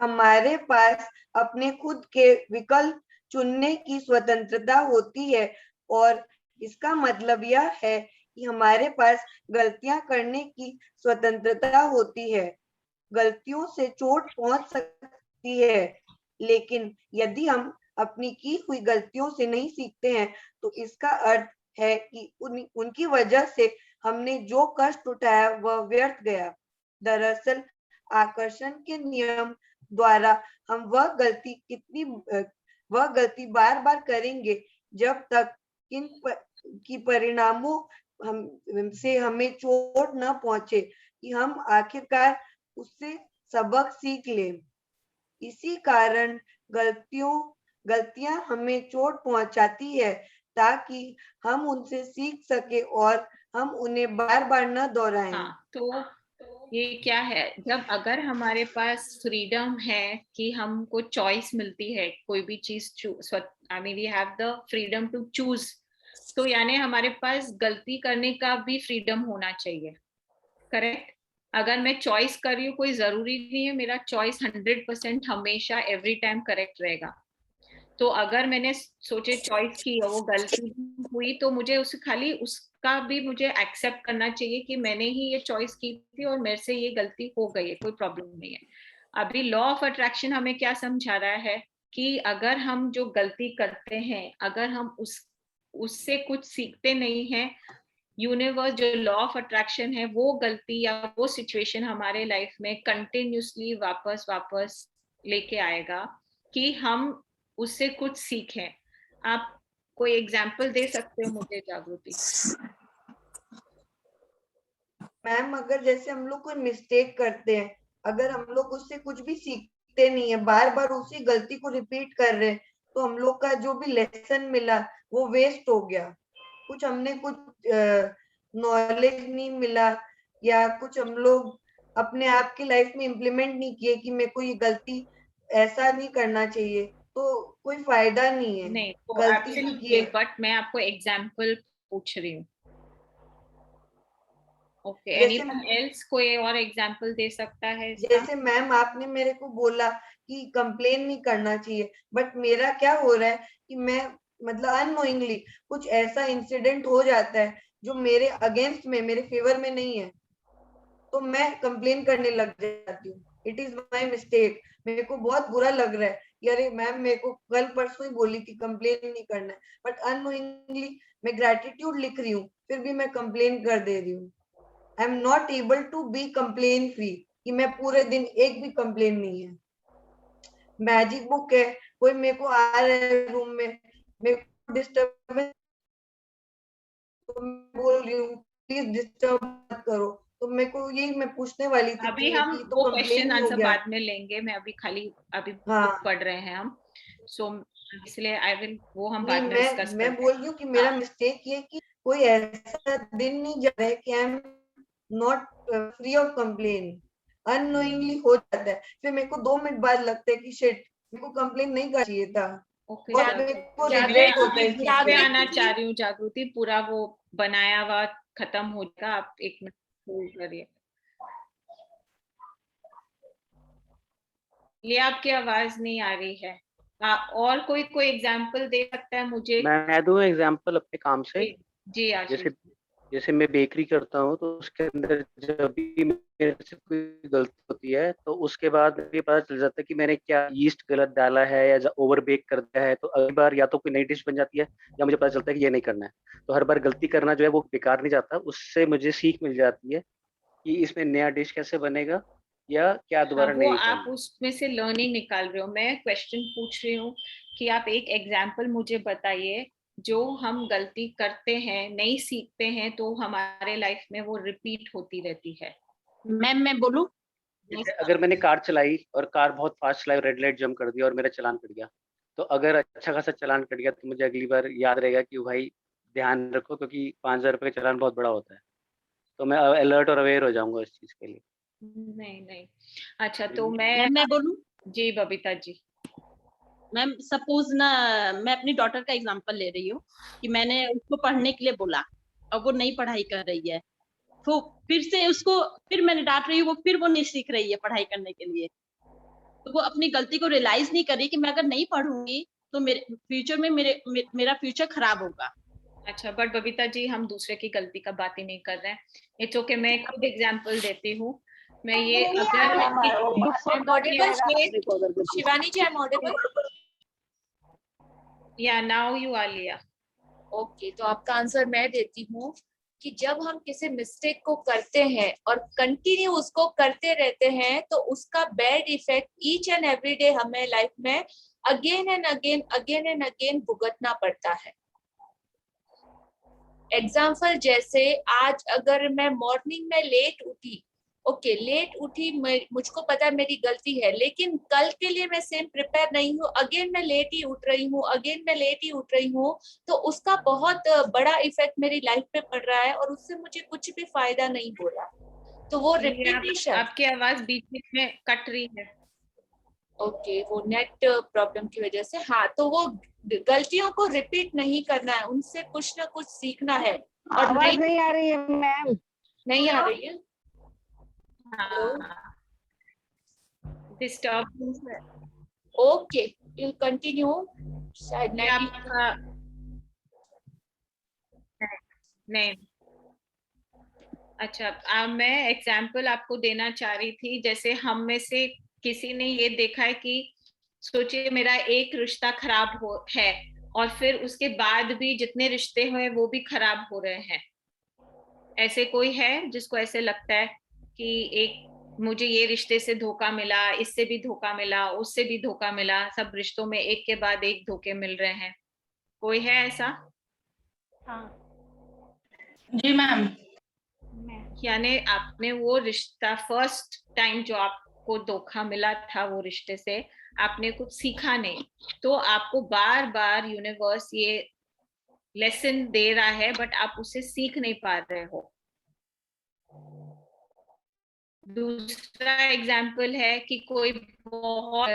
हमारे पास अपने खुद के विकल्प चुनने की स्वतंत्रता होती है और इसका मतलब यह है कि हमारे पास गलतियां करने की स्वतंत्रता होती है। गलतियों से चोट पहुंच सकती है, लेकिन यदि हम अपनी की हुई गलतियों से नहीं सीखते हैं तो इसका अर्थ है कि उनकी वजह से हमने जो कष्ट उठाया वह व्यर्थ गया। दरअसल आकर्षण के नियम द्वारा हम वह गलती बार बार करेंगे जब तक कि परिणामों से हमें चोट न पहुंचे कि हम आखिरकार उससे सबक सीख लें। इसी कारण गलतियां हमें चोट पहुंचाती है ताकि हम उनसे सीख सके और हम उन्हें बार बार न दोहराएं। तो ये क्या है, जब अगर हमारे पास फ्रीडम है कि हमको चॉइस मिलती है कोई भी चीज, we have the freedom to choose, तो यानी हमारे पास गलती करने का भी फ्रीडम होना चाहिए। करेक्ट? अगर मैं चॉइस कर रही हूँ, कोई जरूरी नहीं है मेरा चॉइस 100% हमेशा एवरी टाइम करेक्ट रहेगा। तो अगर मैंने सोचे चॉइस की वो गलती हुई तो मुझे उसका भी मुझे एक्सेप्ट करना चाहिए कि मैंने ही ये चॉइस की थी और मेरे से ये गलती हो गई है, कोई प्रॉब्लम नहीं है। अभी लॉ ऑफ अट्रैक्शन हमें क्या समझा रहा है कि अगर हम जो गलती करते हैं, अगर हम उससे कुछ सीखते नहीं है, यूनिवर्स जो लॉ ऑफ अट्रैक्शन है वो गलती या वो सिचुएशन हमारे लाइफ में कंटिन्यूसली वापस लेके आएगा कि हम उससे कुछ सीखें। आप कोई एग्जाम्पल दे सकते हो मुझे, जागृति? मैम अगर जैसे हम लोग कोई मिस्टेक करते हैं, अगर हम लोग उससे कुछ भी सीखते नहीं है, बार बार उसी गलती को रिपीट कर रहे हैं, तो हम लोग का जो भी लेसन मिला वो वेस्ट हो गया। कुछ हमने कुछ नॉलेज नहीं मिला, या कुछ हम लोग अपने आप की लाइफ में इम्प्लीमेंट नहीं किए कि मेरे को ये गलती ऐसा नहीं करना चाहिए, तो कोई फायदा नहीं है। नहीं तो गलती भी की है। बट मैं आपको एग्जाम्पल पूछ रही हूँ। ओके, जैसे एनीवन एल्स कोई और एग्जाम्पल दे सकता है इसका? जैसे मैम आपने मेरे को बोला कि कंप्लेन नहीं करना चाहिए, बट मेरा क्या हो रहा है कि मैं मतलब अननोइंगली कुछ ऐसा इंसिडेंट हो जाता है जो मेरे अगेंस्ट में, मेरे फेवर में नहीं है, तो मैं कंप्लेन करने लग जाती हूँ। It is my mistake. मेरे को बहुत बुरा लग रहा है कि अरे मैम मेरे को कल परसों ही बोली थी कंप्लेन नहीं करना है, बट अननोइंगली मैं ग्रेटिट्यूड लिख रही हूँ, फिर भी मैं कंप्लेन कर दे रही हूँ। I am not able to be complain free, कि मैं पूरे दिन एक भी कंप्लेन नहीं है। मैजिक बुक है, कोई मेरे को आ रहा है रूम में, मेरे को डिस्टर्ब तो मैं बोल रही हूँ प्लीज डिस्टर्ब मत करो, तो मेरे को यही मैं पूछने वाली थी अभी कि हम ये तो वो कंप्लेन क्वेश्चन ही हो आंसर गया। बाद में लेंगे। मैं अभी खाली अभी हाँ। बुक पढ़ रहे हैं हम, सो इसलिए आई विल वो हम नहीं, बाद में डिस्कस मैं करते बोल हैं। रही हूँ कि मेरा हाँ। मिस्टेक ये है कि कोई ऐसा दिन नहीं जा रहा है कि आई am not free of complain. Unknowingly हो जाता है, फिर मेरे को 2 मिनट बाद लगता है कि शिट, मेरे को कंप्लेन नहीं करना चाहिए था। ओके, बहुत मेरे को मैं रिग्रेट होता है इस चीज पे पे। आना चाह रही हूँ जागृति, पूरा वो बनाया हुआ खत्म हो जाएगा, आप 1 मिनट होल्ड करिए। ये आपकी आवाज नहीं आ रही है। और कोई एग्जांपल दे सकता है मुझे? मैं दूं एग्जांपल अपने काम से। जी आशीष। जैसे मैं बेकरी करता हूँ, तो उसके अंदर जब भी मेरे से कोई गलती होती है, तो उसके बाद मुझे पता चल जाता है कि मैंने क्या यीस्ट गलत डाला है या ओवर बेक कर दिया है। तो अगली बार या तो कोई नई डिश बन जाती है, या मुझे पता चलता है कि ये नहीं करना है। तो हर बार गलती करना जो है वो बेकार नहीं जाता, उससे मुझे सीख मिल जाती है कि इसमें नया डिश कैसे बनेगा या क्या हाँ, दोबारा वो नहीं आप करना। उसमें से लर्निंग निकाल रहे हो। मैं क्वेश्चन पूछ रही हूँ कि आप एक एग्जाम्पल मुझे बताइए, जो हम गलती करते हैं, नहीं सीखते हैं, तो हमारे लाइफ में वो रिपीट होती रहती है। मैम मैं बोलूं? जैसे अगर मैंने कार चलाई और कार बहुत फास्ट चलाई, रेड लाइट जंप कर दिया और मेरा चालान कट गया, तो अगर अच्छा खासा चालान कट गया तो मुझे अगली बार याद रहेगा कि भाई ध्यान रखो, क्योंकि 5,000 रुपये का चालान बहुत बड़ा होता है। तो मैं अलर्ट और अवेयर हो जाऊंगा इस चीज के लिए। नहीं। अच्छा, तो मैं बोलूं? जी बबीता जी। मैम सपोज ना, मैं अपनी डॉटर का एग्जांपल ले रही हूँ कि मैंने उसको पढ़ने के लिए बोला और वो नई पढ़ाई कर रही है, तो फिर मैंने डांट रही हूँ, वो नहीं सीख रही है पढ़ाई करने के लिए। तो वो अपनी गलती को रियलाइज नहीं कर रही कि मैं अगर नहीं पढ़ूंगी तो मेरे फ्यूचर में मेरा फ्यूचर खराब होगा। अच्छा, बट बबीता जी हम दूसरे की गलती का बात ही नहीं कर रहे हैं। इट्स ओके, मैं खुद एग्जांपल देती हूँ। मैं ये शिवानी जी, आई एम ऑडिबल? या नाउ यू आर लिया। ओके, तो आपका आंसर मैं देती हूँ कि जब हम किसी मिस्टेक को करते हैं और कंटिन्यू उसको करते रहते हैं, तो उसका bad effect each and every day हमें लाइफ में अगेन एंड अगेन भुगतना पड़ता है। एग्जाम्पल जैसे आज अगर मैं मॉर्निंग में लेट उठी, लेट उठी, मुझको पता है मेरी गलती है, लेकिन कल के लिए मैं सेम प्रिपेयर नहीं हूँ, अगेन मैं लेट ही उठ रही हूँ, तो उसका बहुत बड़ा इफेक्ट मेरी लाइफ पे पड़ रहा है और उससे मुझे कुछ भी फायदा नहीं हो रहा। तो वो रिपीटेशन। आपकी आवाज बीच में कट रही है। ओके, वो नेट प्रॉब्लम की वजह से। हाँ, तो वो गलतियों को रिपीट नहीं करना है, उनसे कुछ ना कुछ सीखना है। और आवाज नहीं आ रही है मैम। नहीं आ रही है? डिस्टर्बेंस है। Okay, you continue. शायद नहीं। अच्छा, मैं एग्जाम्पल आपको देना चाह रही थी। जैसे हम में से किसी ने ये देखा है कि सोचिए मेरा एक रिश्ता खराब है और फिर उसके बाद भी जितने रिश्ते हुए वो भी खराब हो रहे हैं। ऐसे कोई है जिसको ऐसे लगता है कि एक मुझे ये रिश्ते से धोखा मिला, इससे भी धोखा मिला, उससे भी धोखा मिला, सब रिश्तों में एक के बाद एक धोखे मिल रहे हैं? कोई है ऐसा? जी मैम। यानी आपने वो रिश्ता फर्स्ट टाइम जो आपको धोखा मिला था वो रिश्ते से, आपने कुछ सीखा नहीं, तो आपको बार बार यूनिवर्स ये लेसन दे रहा है बट आप उसे सीख नहीं पा रहे हो। दूसरा एग्जाम्पल है कि कोई बहुत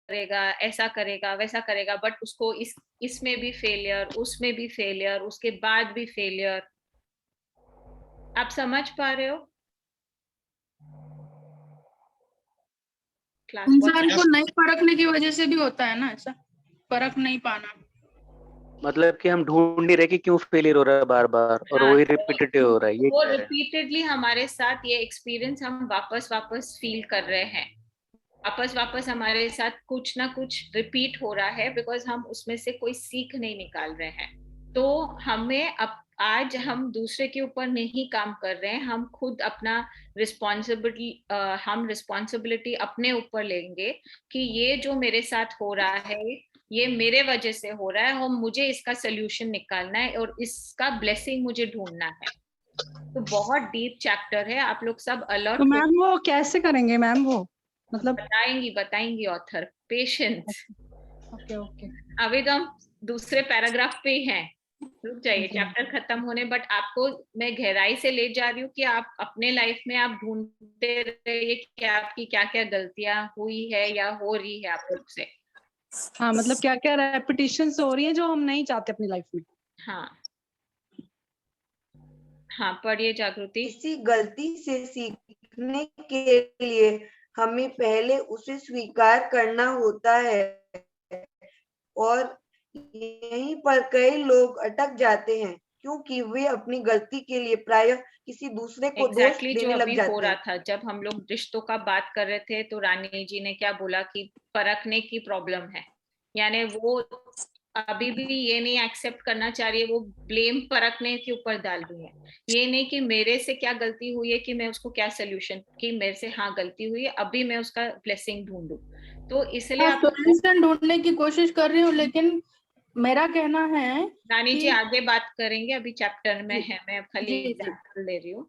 करेगा, ऐसा करेगा, वैसा करेगा, बट उसको इसमें भी फेलियर, उसमें भी फेलियर, उसके बाद भी फेलियर। आप समझ पा रहे हो? इंसान को नहीं परखने की वजह से भी होता है ना ऐसा, परख नहीं पाना। मतलब कि हम ढूंढ नहीं रहे कि क्यों फेलियर हो रहा है बार बार, और वही रिपीटेटिव हो रहा है, ये वो कह रहे हैं। रिपीटेडली हमारे साथ ये एक्सपीरियंस हम वापस वापस फील कर रहे हैं, वापस वापस हमारे साथ कुछ ना कुछ रिपीट हो रहा है, बिकॉज हम उसमें से कोई सीख नहीं निकाल रहे हैं। तो हमें अब आज हम दूसरे के ऊपर नहीं काम कर रहे हैं, हम खुद अपना रिस्पॉन्सिबिलिटी अपने ऊपर लेंगे कि ये जो मेरे साथ हो रहा है ये मेरे वजह से हो रहा है और मुझे इसका सोल्यूशन निकालना है और इसका ब्लेसिंग मुझे ढूंढना है। तो बहुत डीप चैप्टर है, आप लोग सब अलर्ट तो मैम वो कैसे करेंगे मैम? वो मतलब बताएंगी ऑथर, पेशेंस। Okay okay. अभी तो हम दूसरे पैराग्राफ पे हैं, रुक जाइए चैप्टर खत्म होने, बट आपको मैं गहराई से ले जा रही हूँ कि आप अपने लाइफ में आप ढूंढते रहिए कि आपकी क्या क्या गलतियां हुई है या हो रही है आप लोग से। हाँ मतलब क्या क्या रेपिटेशंस हो रही है जो हम नहीं चाहते अपनी लाइफ में। हाँ हाँ, पढ़िए जागृति। किसी गलती से सीखने के लिए हमें पहले उसे स्वीकार करना होता है, और यहीं पर कई लोग अटक जाते हैं क्योंकि वे अपनी गलती के लिए प्रायः किसी दूसरे को दोष जो देने अभी लग हो जाते रहा हैं। था, जब हम लोग रिश्तों का बात कर रहे थे तो रानी जी ने क्या बोला कि परखने की प्रॉब्लम है, यानी वो अभी भी ये नहीं एक्सेप्ट करना चाह रही है, वो ब्लेम परखने के ऊपर डाल रही है। ये नहीं कि मेरे से क्या गलती हुई है कि मैं उसको क्या सोल्यूशन, कि मेरे से हाँ गलती हुई है, अभी मैं उसका ब्लेसिंग ढूंढूं। तो इसलिए आप सोल्यूशन ढूंढने की कोशिश कर रही हूँ, लेकिन मेरा कहना है रानी जी कि आगे बात करेंगे, अभी चैप्टर में है, मैं खाली एग्जांपल ले रही हूँ।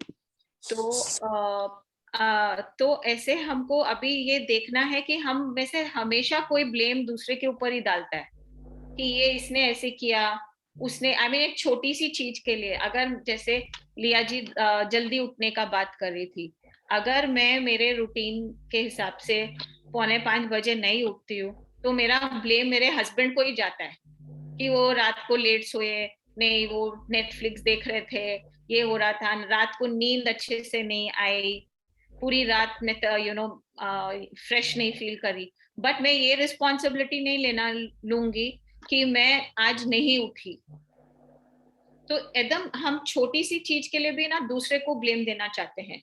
तो ऐसे हमको अभी ये देखना है कि हम में से हमेशा कोई ब्लेम दूसरे के ऊपर ही डालता है कि ये इसने ऐसे किया, उसने, आई मीन एक छोटी सी चीज के लिए, अगर जैसे लिया जी जल्दी उठने का बात कर रही थी, अगर मैं मेरे रूटीन के हिसाब से 4:45 बजे नहीं उठती हूँ तो मेरा ब्लेम मेरे हस्बैंड को ही जाता है कि वो रात को लेट सोए नहीं, वो नेटफ्लिक्स देख रहे थे, ये हो रहा था, रात को नींद अच्छे से नहीं आई, पूरी रात में फ्रेश नहीं फील करी। बट मैं ये रिस्पॉन्सिबिलिटी नहीं लेना लूंगी कि मैं आज नहीं उठी। तो एकदम हम छोटी सी चीज के लिए भी ना दूसरे को ब्लेम देना चाहते हैं,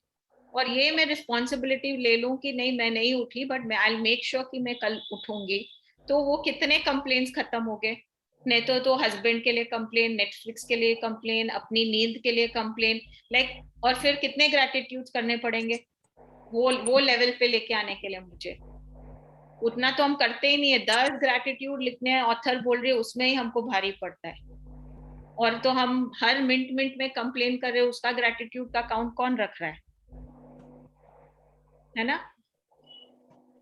और ये मैं रिस्पॉन्सिबिलिटी ले लूं कि नहीं मैं नहीं उठी बट मैं आई मेक श्योर कि मैं कल उठूंगी। तो वो कितने कंप्लेन्स खत्म हो गए, नहीं तो हस्बैंड के लिए कंप्लेन, नेटफ्लिक्स के लिए कंप्लेन, अपनी नींद के लिए कंप्लेन, और फिर कितने ग्रैटिट्यूड करने पड़ेंगे वो लेवल पे लेके आने के लिए मुझे। उतना तो हम करते ही नहीं है, 10 ग्रैटिट्यूड लिखने ऑथर बोल रही है उसमें ही हमको भारी पड़ता है, और तो हम हर मिनट में कंप्लेन कर रहे हैं, उसका ग्रैटिट्यूड का काउंट कौन रख रहा है ना?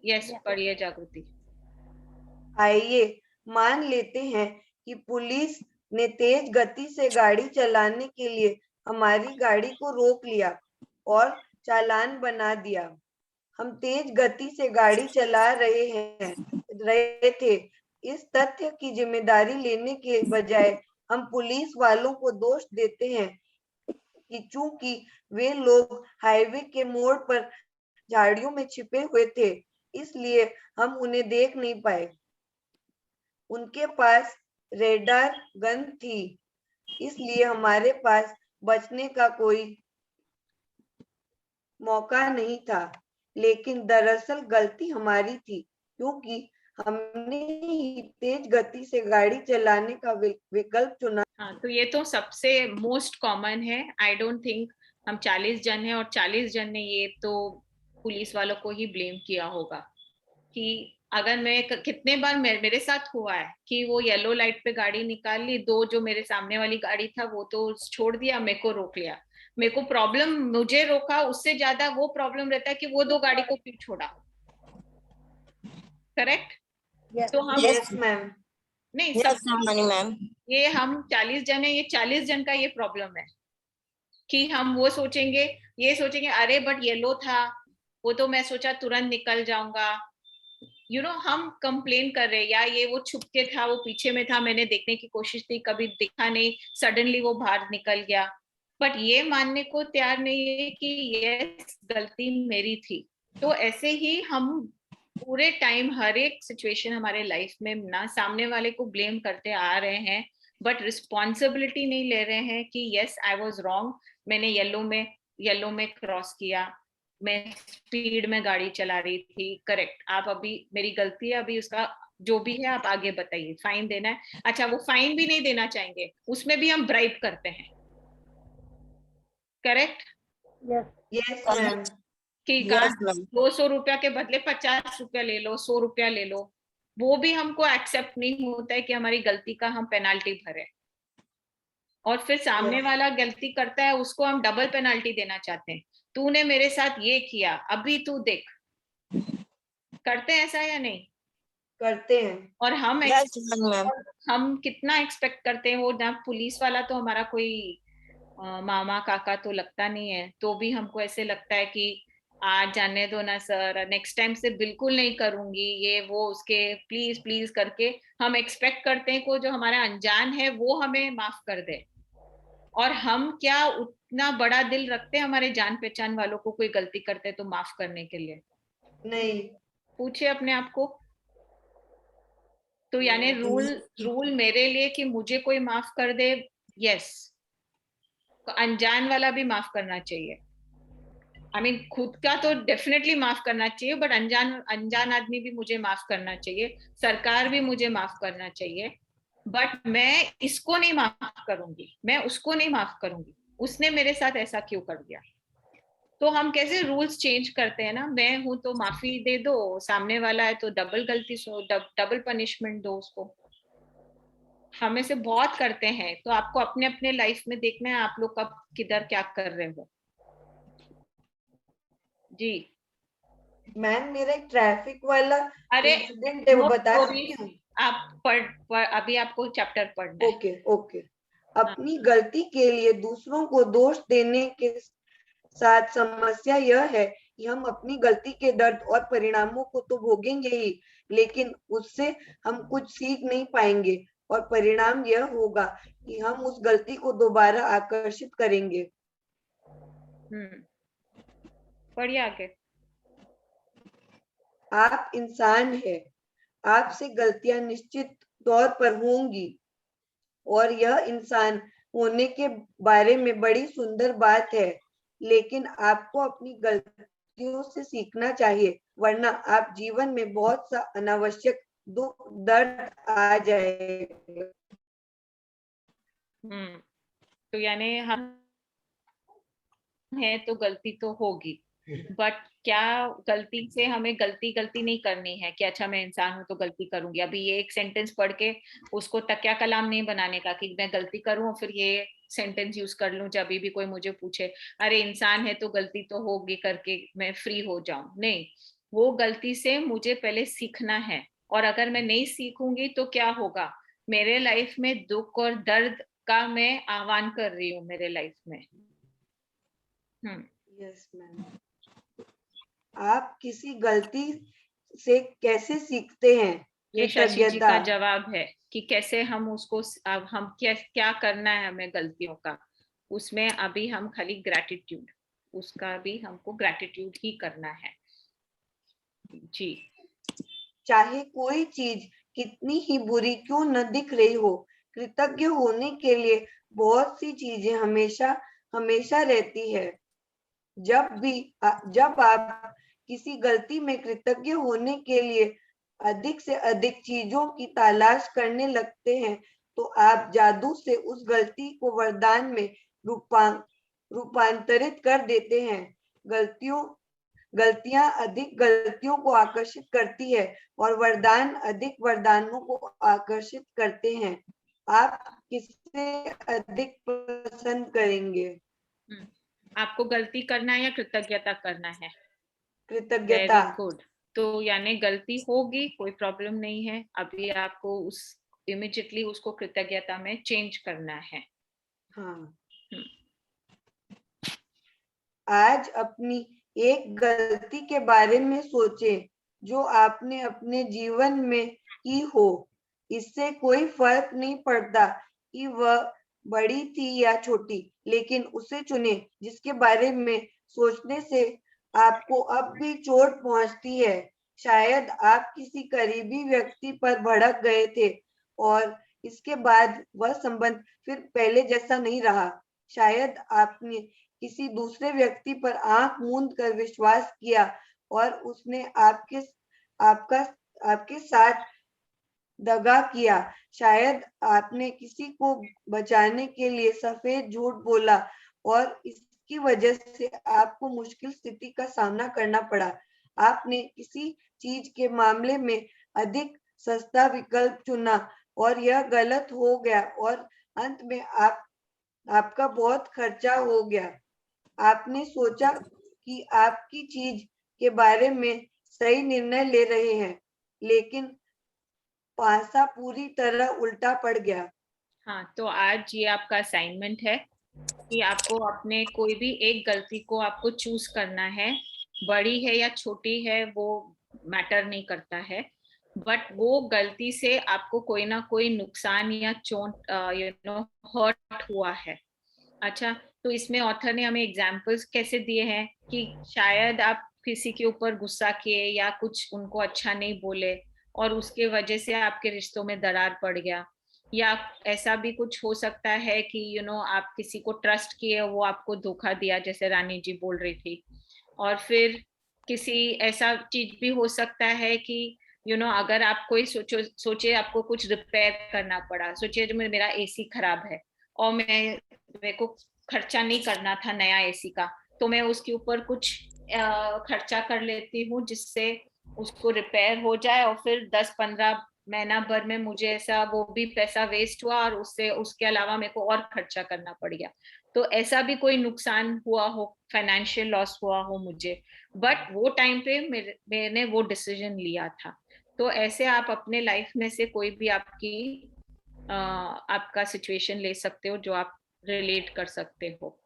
यस, पढ़िए जागृति। आइए मान लेते हैं कि पुलिस ने तेज गति से गाड़ी चलाने के लिए हमारी गाड़ी को रोक लिया और चालान बना दिया। हम तेज गति से गाड़ी चला रहे थे। इस तथ्य की जिम्मेदारी लेने के बजाय हम पुलिस वालों को दोष देते हैं कि चूंकि वे लोग हाईवे के मोड़ पर झाड़ियों में छिपे हुए थे, इसलिए हम उन्हें देख नहीं पाए। उनके पास रेडार गन थी, इसलिए हमारे पास बचने का कोई मौका नहीं था। लेकिन दरअसल गलती हमारी थी क्योंकि हमने ही तेज गति से गाड़ी चलाने का विकल्प चुना। हाँ, तो ये तो सबसे मोस्ट कॉमन है। आई डोंट थिंक हम 40 जन हैं और 40 जन ने ये तो पुलिस वालों को ही ब्लेम किया होगा कि अगर मैं कितने बार मेरे साथ हुआ है कि वो येलो लाइट पे गाड़ी निकाल ली, दो जो मेरे सामने वाली गाड़ी था वो तो छोड़ दिया, मेरे को रोक लिया, मेरे को प्रॉब्लम मुझे रोका, उससे ज्यादा वो प्रॉब्लम रहता है कि वो 2 गाड़ी को क्यों छोड़ा। करेक्ट? तो हम यस मैम, नहीं सब मैम, ये हम 40 जन है, ये 40 जन का ये प्रॉब्लम है कि हम वो सोचेंगे, ये सोचेंगे अरे बट येलो था, वो तो मैं सोचा तुरंत निकल जाऊंगा, हम कंप्लेन कर रहे हैं, या ये वो छुप के था, वो पीछे में था, मैंने देखने की कोशिश की, कभी दिखा नहीं, सडनली वो बाहर निकल गया। बट ये मानने को तैयार नहीं है कि ये गलती मेरी थी। तो ऐसे ही हम पूरे टाइम हर एक सिचुएशन हमारे लाइफ में ना सामने वाले को ब्लेम करते आ रहे हैं, बट रिस्पॉन्सिबिलिटी नहीं ले रहे हैं कि यस आई वाज रॉन्ग, मैंने येलो में क्रॉस किया, मैं स्पीड में गाड़ी चला रही थी, करेक्ट, आप अभी मेरी गलती है, अभी उसका जो भी है आप आगे बताइए, फाइन देना है, अच्छा वो फाइन भी नहीं देना चाहेंगे, उसमें भी हम ब्राइब करते हैं, करेक्ट? यस मैम, कि 200 रुपया के बदले 50 रुपया ले लो, 100 रुपया ले लो, वो भी हमको एक्सेप्ट नहीं होता है कि हमारी गलती का हम पेनाल्टी भरे, और फिर सामने वाला गलती करता है उसको हम डबल पेनाल्टी देना चाहते हैं, तूने मेरे साथ ये किया, अभी तू देख। करते हैं ऐसा या नहीं? करते हैं। और हम कितना एक्सपेक्ट करते हैं, वो ना पुलिस वाला तो हमारा कोई मामा काका तो लगता नहीं है, तो भी हमको ऐसे लगता है कि आज जाने दो ना सर, नेक्स्ट टाइम से बिल्कुल नहीं करूंगी, ये वो उसके प्लीज प्लीज करके हम एक्सपेक्ट करते हैं को जो हमारा अनजान है वो हमें माफ कर दे। और हम क्या उतना बड़ा दिल रखते हैं हमारे जान पहचान वालों को कोई गलती करते हैं तो माफ करने के लिए? नहीं। पूछिए अपने आप को। तो यानी रूल मेरे लिए कि मुझे कोई माफ कर दे, यस, तो अनजान वाला भी माफ करना चाहिए। आई मीन खुद का तो डेफिनेटली माफ करना चाहिए, बट अनजान आदमी भी मुझे माफ करना चाहिए, सरकार भी मुझे माफ करना चाहिए, बट मैं इसको नहीं माफ करूंगी, मैं उसको नहीं माफ करूंगी, उसने मेरे साथ ऐसा क्यों कर दिया। तो हम कैसे रूल्स चेंज करते हैं ना, मैं हूं तो माफी दे दो, सामने वाला है तो डबल गलती सो डबल पनिशमेंट दो उसको। हमें से बहुत करते हैं, तो आपको अपने अपने लाइफ में देखना है आप लोग कब किधर क्या कर रहे हो। जी मैम मेरा एक ट्रैफिक वाला अरे इंसिडेंट है, वो बता सकती हूँ? आप अभी आपको चैप्टर पढ़ना है। ओके। अपनी गलती के लिए दूसरों को दोष देने के साथ समस्या यह है कि हम अपनी गलती के दर्द और परिणामों को तो भोगेंगे ही, लेकिन उससे हम कुछ सीख नहीं पाएंगे, और परिणाम यह होगा कि हम उस गलती को दोबारा आकर्षित करेंगे। पढ़िए आगे। आप इंसान हैं, आपसे गलतियां निश्चित तौर पर होंगी, और यह इंसान होने के बारे में बड़ी सुंदर बात है, लेकिन आपको अपनी गलतियों से सीखना चाहिए, वरना आप जीवन में बहुत सा अनावश्यक दुख दर्द आ जाएगा। तो यानी हम है तो गलती तो होगी, बट क्या गलती से हमें गलती नहीं करनी है कि अच्छा मैं इंसान हूं तो गलती करूंगी। अभी ये एक सेंटेंस पढ़ के उसको तकिया कलाम नहीं बनाने का कि मैं गलती करूं फिर ये सेंटेंस यूज कर लूं जब भी कोई मुझे पूछे अरे इंसान है तो गलती तो होगी करके मैं फ्री हो जाऊं। नहीं, वो गलती से मुझे पहले सीखना है, और अगर मैं नहीं सीखूंगी तो क्या होगा, मेरे लाइफ में दुख और दर्द का मैं आह्वान कर रही हूँ मेरे लाइफ में। Yes ma'am. आप किसी गलती से कैसे सीखते हैं? ये शशि जी का जवाब है कि कैसे हम उसको, अब हम क्या करना है हमें गलतियों का, उसमें अभी हम खाली ग्रैटिट्यूड, उसका भी हमको ग्रैटिट्यूड ही करना है। जी, चाहे कोई चीज कितनी ही बुरी क्यों न दिख रही हो, कृतज्ञ होने के लिए बहुत सी चीजें हमेशा रहती है। जब आप किसी गलती में कृतज्ञ होने के लिए अधिक से अधिक चीजों की तलाश करने लगते हैं, तो आप जादू से उस गलती को वरदान में रूपांतरित कर देते हैं। गलतियां अधिक गलतियों को आकर्षित करती है, और वरदान अधिक वरदानों को आकर्षित करते हैं। आप किसे अधिक पसंद करेंगे? आपको गलती करना है या कृतज्ञता करना है? कृतज्ञता। Very good. तो यानी गलती होगी, कोई प्रॉब्लम नहीं है, अभी आपको उस इमिडिएटली उसको कृतज्ञता में चेंज करना है। हाँ। आज अपनी एक गलती के बारे में सोचें जो आपने अपने जीवन में की हो। इससे कोई फर्क नहीं पड़ता कि वह बड़ी थी या छोटी, लेकिन उसे चुने जिसके बारे में सोचने से आपको अब भी चोट पहुंचती है। शायद आप किसी करीबी व्यक्ति पर भड़क गए थे और इसके बाद वह संबंध फिर पहले जैसा नहीं रहा। शायद आपने किसी दूसरे व्यक्ति पर आंख मूंद कर विश्वास किया और उसने आपके साथ दगा किया। शायद आपने किसी को बचाने के लिए सफेद झूठ बोला और इसकी वजह से आपको मुश्किल स्थिति का सामना करना पड़ा। आपने किसी चीज के मामले में अधिक सस्ता विकल्प चुना और यह गलत हो गया और अंत में आपका बहुत खर्चा हो गया। आपने सोचा कि आपकी चीज के बारे में सही निर्णय ले रहे हैं, लेकिन पासा पूरी तरह उल्टा पड़ गया। हाँ, तो आज ये आपका असाइनमेंट है कि आपको अपने कोई भी एक गलती को आपको चूज करना है। बड़ी है या छोटी है वो मैटर नहीं करता है, बट वो गलती से आपको कोई ना कोई नुकसान या चोट हर्ट हुआ है। अच्छा, तो इसमें ऑथर ने हमें एग्जाम्पल्स कैसे दिए हैं कि शायद आप किसी के ऊपर गुस्सा किए या कुछ उनको अच्छा नहीं बोले और उसके वजह से आपके रिश्तों में दरार पड़ गया, या ऐसा भी कुछ हो सकता है कि आप किसी को ट्रस्ट किए, वो आपको धोखा दिया जैसे रानी जी बोल रही थी। और फिर किसी ऐसा चीज भी हो सकता है कि अगर आप कोई सोचे आपको कुछ रिपेयर करना पड़ा, सोचिए जो मेरा एसी खराब है और मेरे को खर्चा नहीं करना था नया एसी का, तो मैं उसके ऊपर कुछ खर्चा कर लेती हूँ जिससे उसको रिपेयर हो जाए और फिर 10-15 महीना भर में मुझे ऐसा वो भी पैसा वेस्ट हुआ और उसके अलावा मेरे को और खर्चा करना पड़ गया। तो ऐसा भी कोई नुकसान हुआ हो, फाइनेंशियल लॉस हुआ हो मुझे, बट वो टाइम पे मैंने वो डिसीजन लिया था। तो ऐसे आप अपने लाइफ में से कोई भी आपका सिचुएशन ले सकते हो जो आप रिलेट कर सकते हो।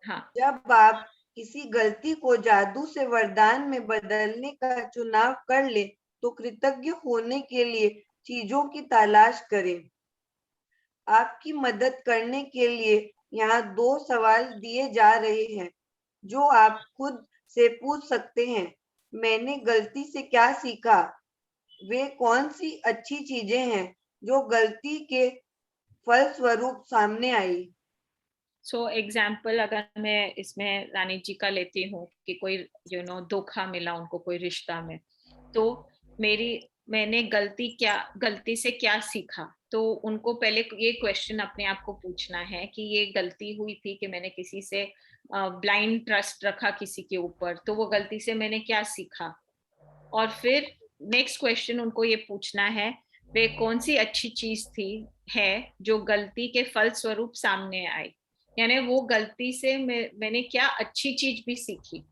हाँ, जब आप किसी गलती को जादू से वरदान में बदलने का चुनाव कर ले तो कृतज्ञ होने के लिए चीजों की तलाश करें। आपकी मदद करने के लिए यहाँ 2 सवाल दिए जा रहे हैं जो आप खुद से पूछ सकते हैं। मैंने गलती से क्या सीखा? वे कौन सी अच्छी चीजें हैं जो गलती के फलस्वरूप सामने आई? सो एग्जाम्पल अगर मैं इसमें रानी जी का लेती हूँ कि कोई धोखा मिला उनको कोई रिश्ता में, तो मैंने गलती से क्या सीखा। तो उनको पहले ये क्वेश्चन अपने आप को पूछना है कि ये गलती हुई थी कि मैंने किसी से ब्लाइंड ट्रस्ट रखा किसी के ऊपर, तो वो गलती से मैंने क्या सीखा। और फिर नेक्स्ट क्वेश्चन उनको ये पूछना है वे कौन सी अच्छी चीज है जो गलती के फलस्वरूप सामने आई, यानी वो गलती से मैंने क्या अच्छी चीज भी सीखी।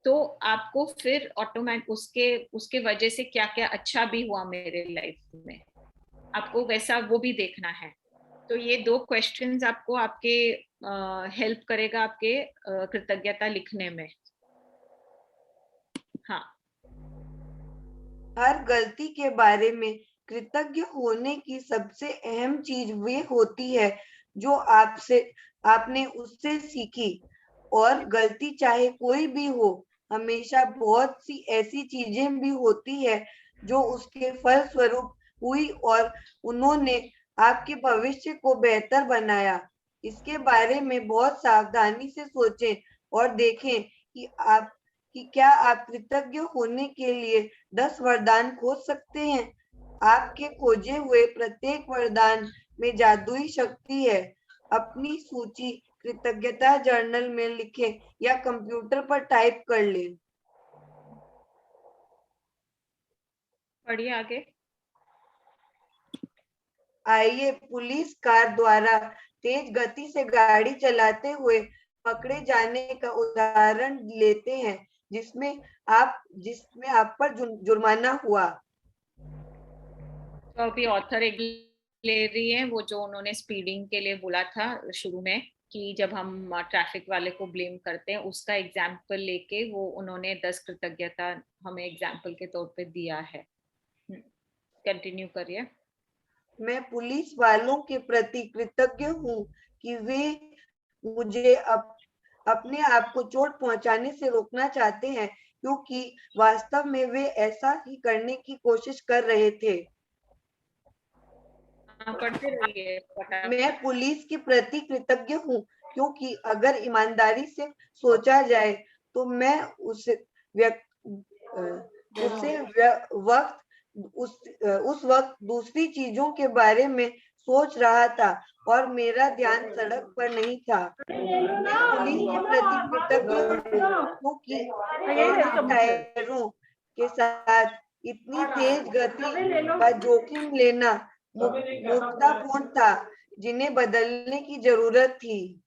तो आपको फिर ऑटोमेटिक उसके वजह से क्या क्या अच्छा भी हुआ मेरे लाइफ में, आपको वैसा वो भी देखना है। तो ये 2 क्वेश्चंस आपको आपके हेल्प करेगा आपके कृतज्ञता लिखने में। हाँ, हर गलती के बारे में कृतज्ञ होने की सबसे अहम चीज वे होती है जो आपने उससे सीखी। और गलती चाहे कोई भी हो, हमेशा बहुत सी ऐसी चीजें भी होती है जो उसके फलस्वरूप हुई और उन्होंने आपके भविष्य को बेहतर बनाया। इसके बारे में बहुत सावधानी से सोचें और देखें कि क्या आप कृतज्ञ होने के लिए 10 वरदान खोज सकते हैं। आपके खोजे हुए प्रत्येक वरदान में जादुई शक्ति है। अपनी सूची कृतज्ञता जर्नल में लिखें या कंप्यूटर पर टाइप कर लें। पढ़िए आगे। आइए पुलिस कार द्वारा तेज गति से गाड़ी चलाते हुए पकड़े जाने का उदाहरण लेते हैं जिसमें आप पर जुर्माना हुआ। तो अभी ऑथर एक ले रही है वो जो उन्होंने स्पीडिंग के लिए बोला था शुरू में कि जब हम ट्रैफिक वाले को ब्लेम करते हैं, उसका एग्जाम्पल लेके वो उन्होंने 10 कृतज्ञता हमें एग्जाम्पल के तौर पे दिया है। कंटिन्यू करिए। मैं पुलिस वालों के प्रति कृतज्ञ हूँ कि वे मुझे अपने आप को चोट पहुंचाने से रोकना चाहते हैं, क्योंकि वास्तव में वे ऐसा ही करने की कोशिश कर रहे थे। पढ़ते रहिए। मैं पुलिस के प्रति कृतज्ञ हूँ क्योंकि अगर ईमानदारी से सोचा जाए तो मैं उस वक्त दूसरी चीजों के बारे में सोच रहा था और मेरा ध्यान सड़क पर नहीं था। मैं पुलिस के प्रति कृतज्ञ हूँ क्योंकि टायरों के साथ इतनी तेज गति का जोखिम लेना मूर्खतापूर्ण था, जिन्हें बदलने की जरूरत थी।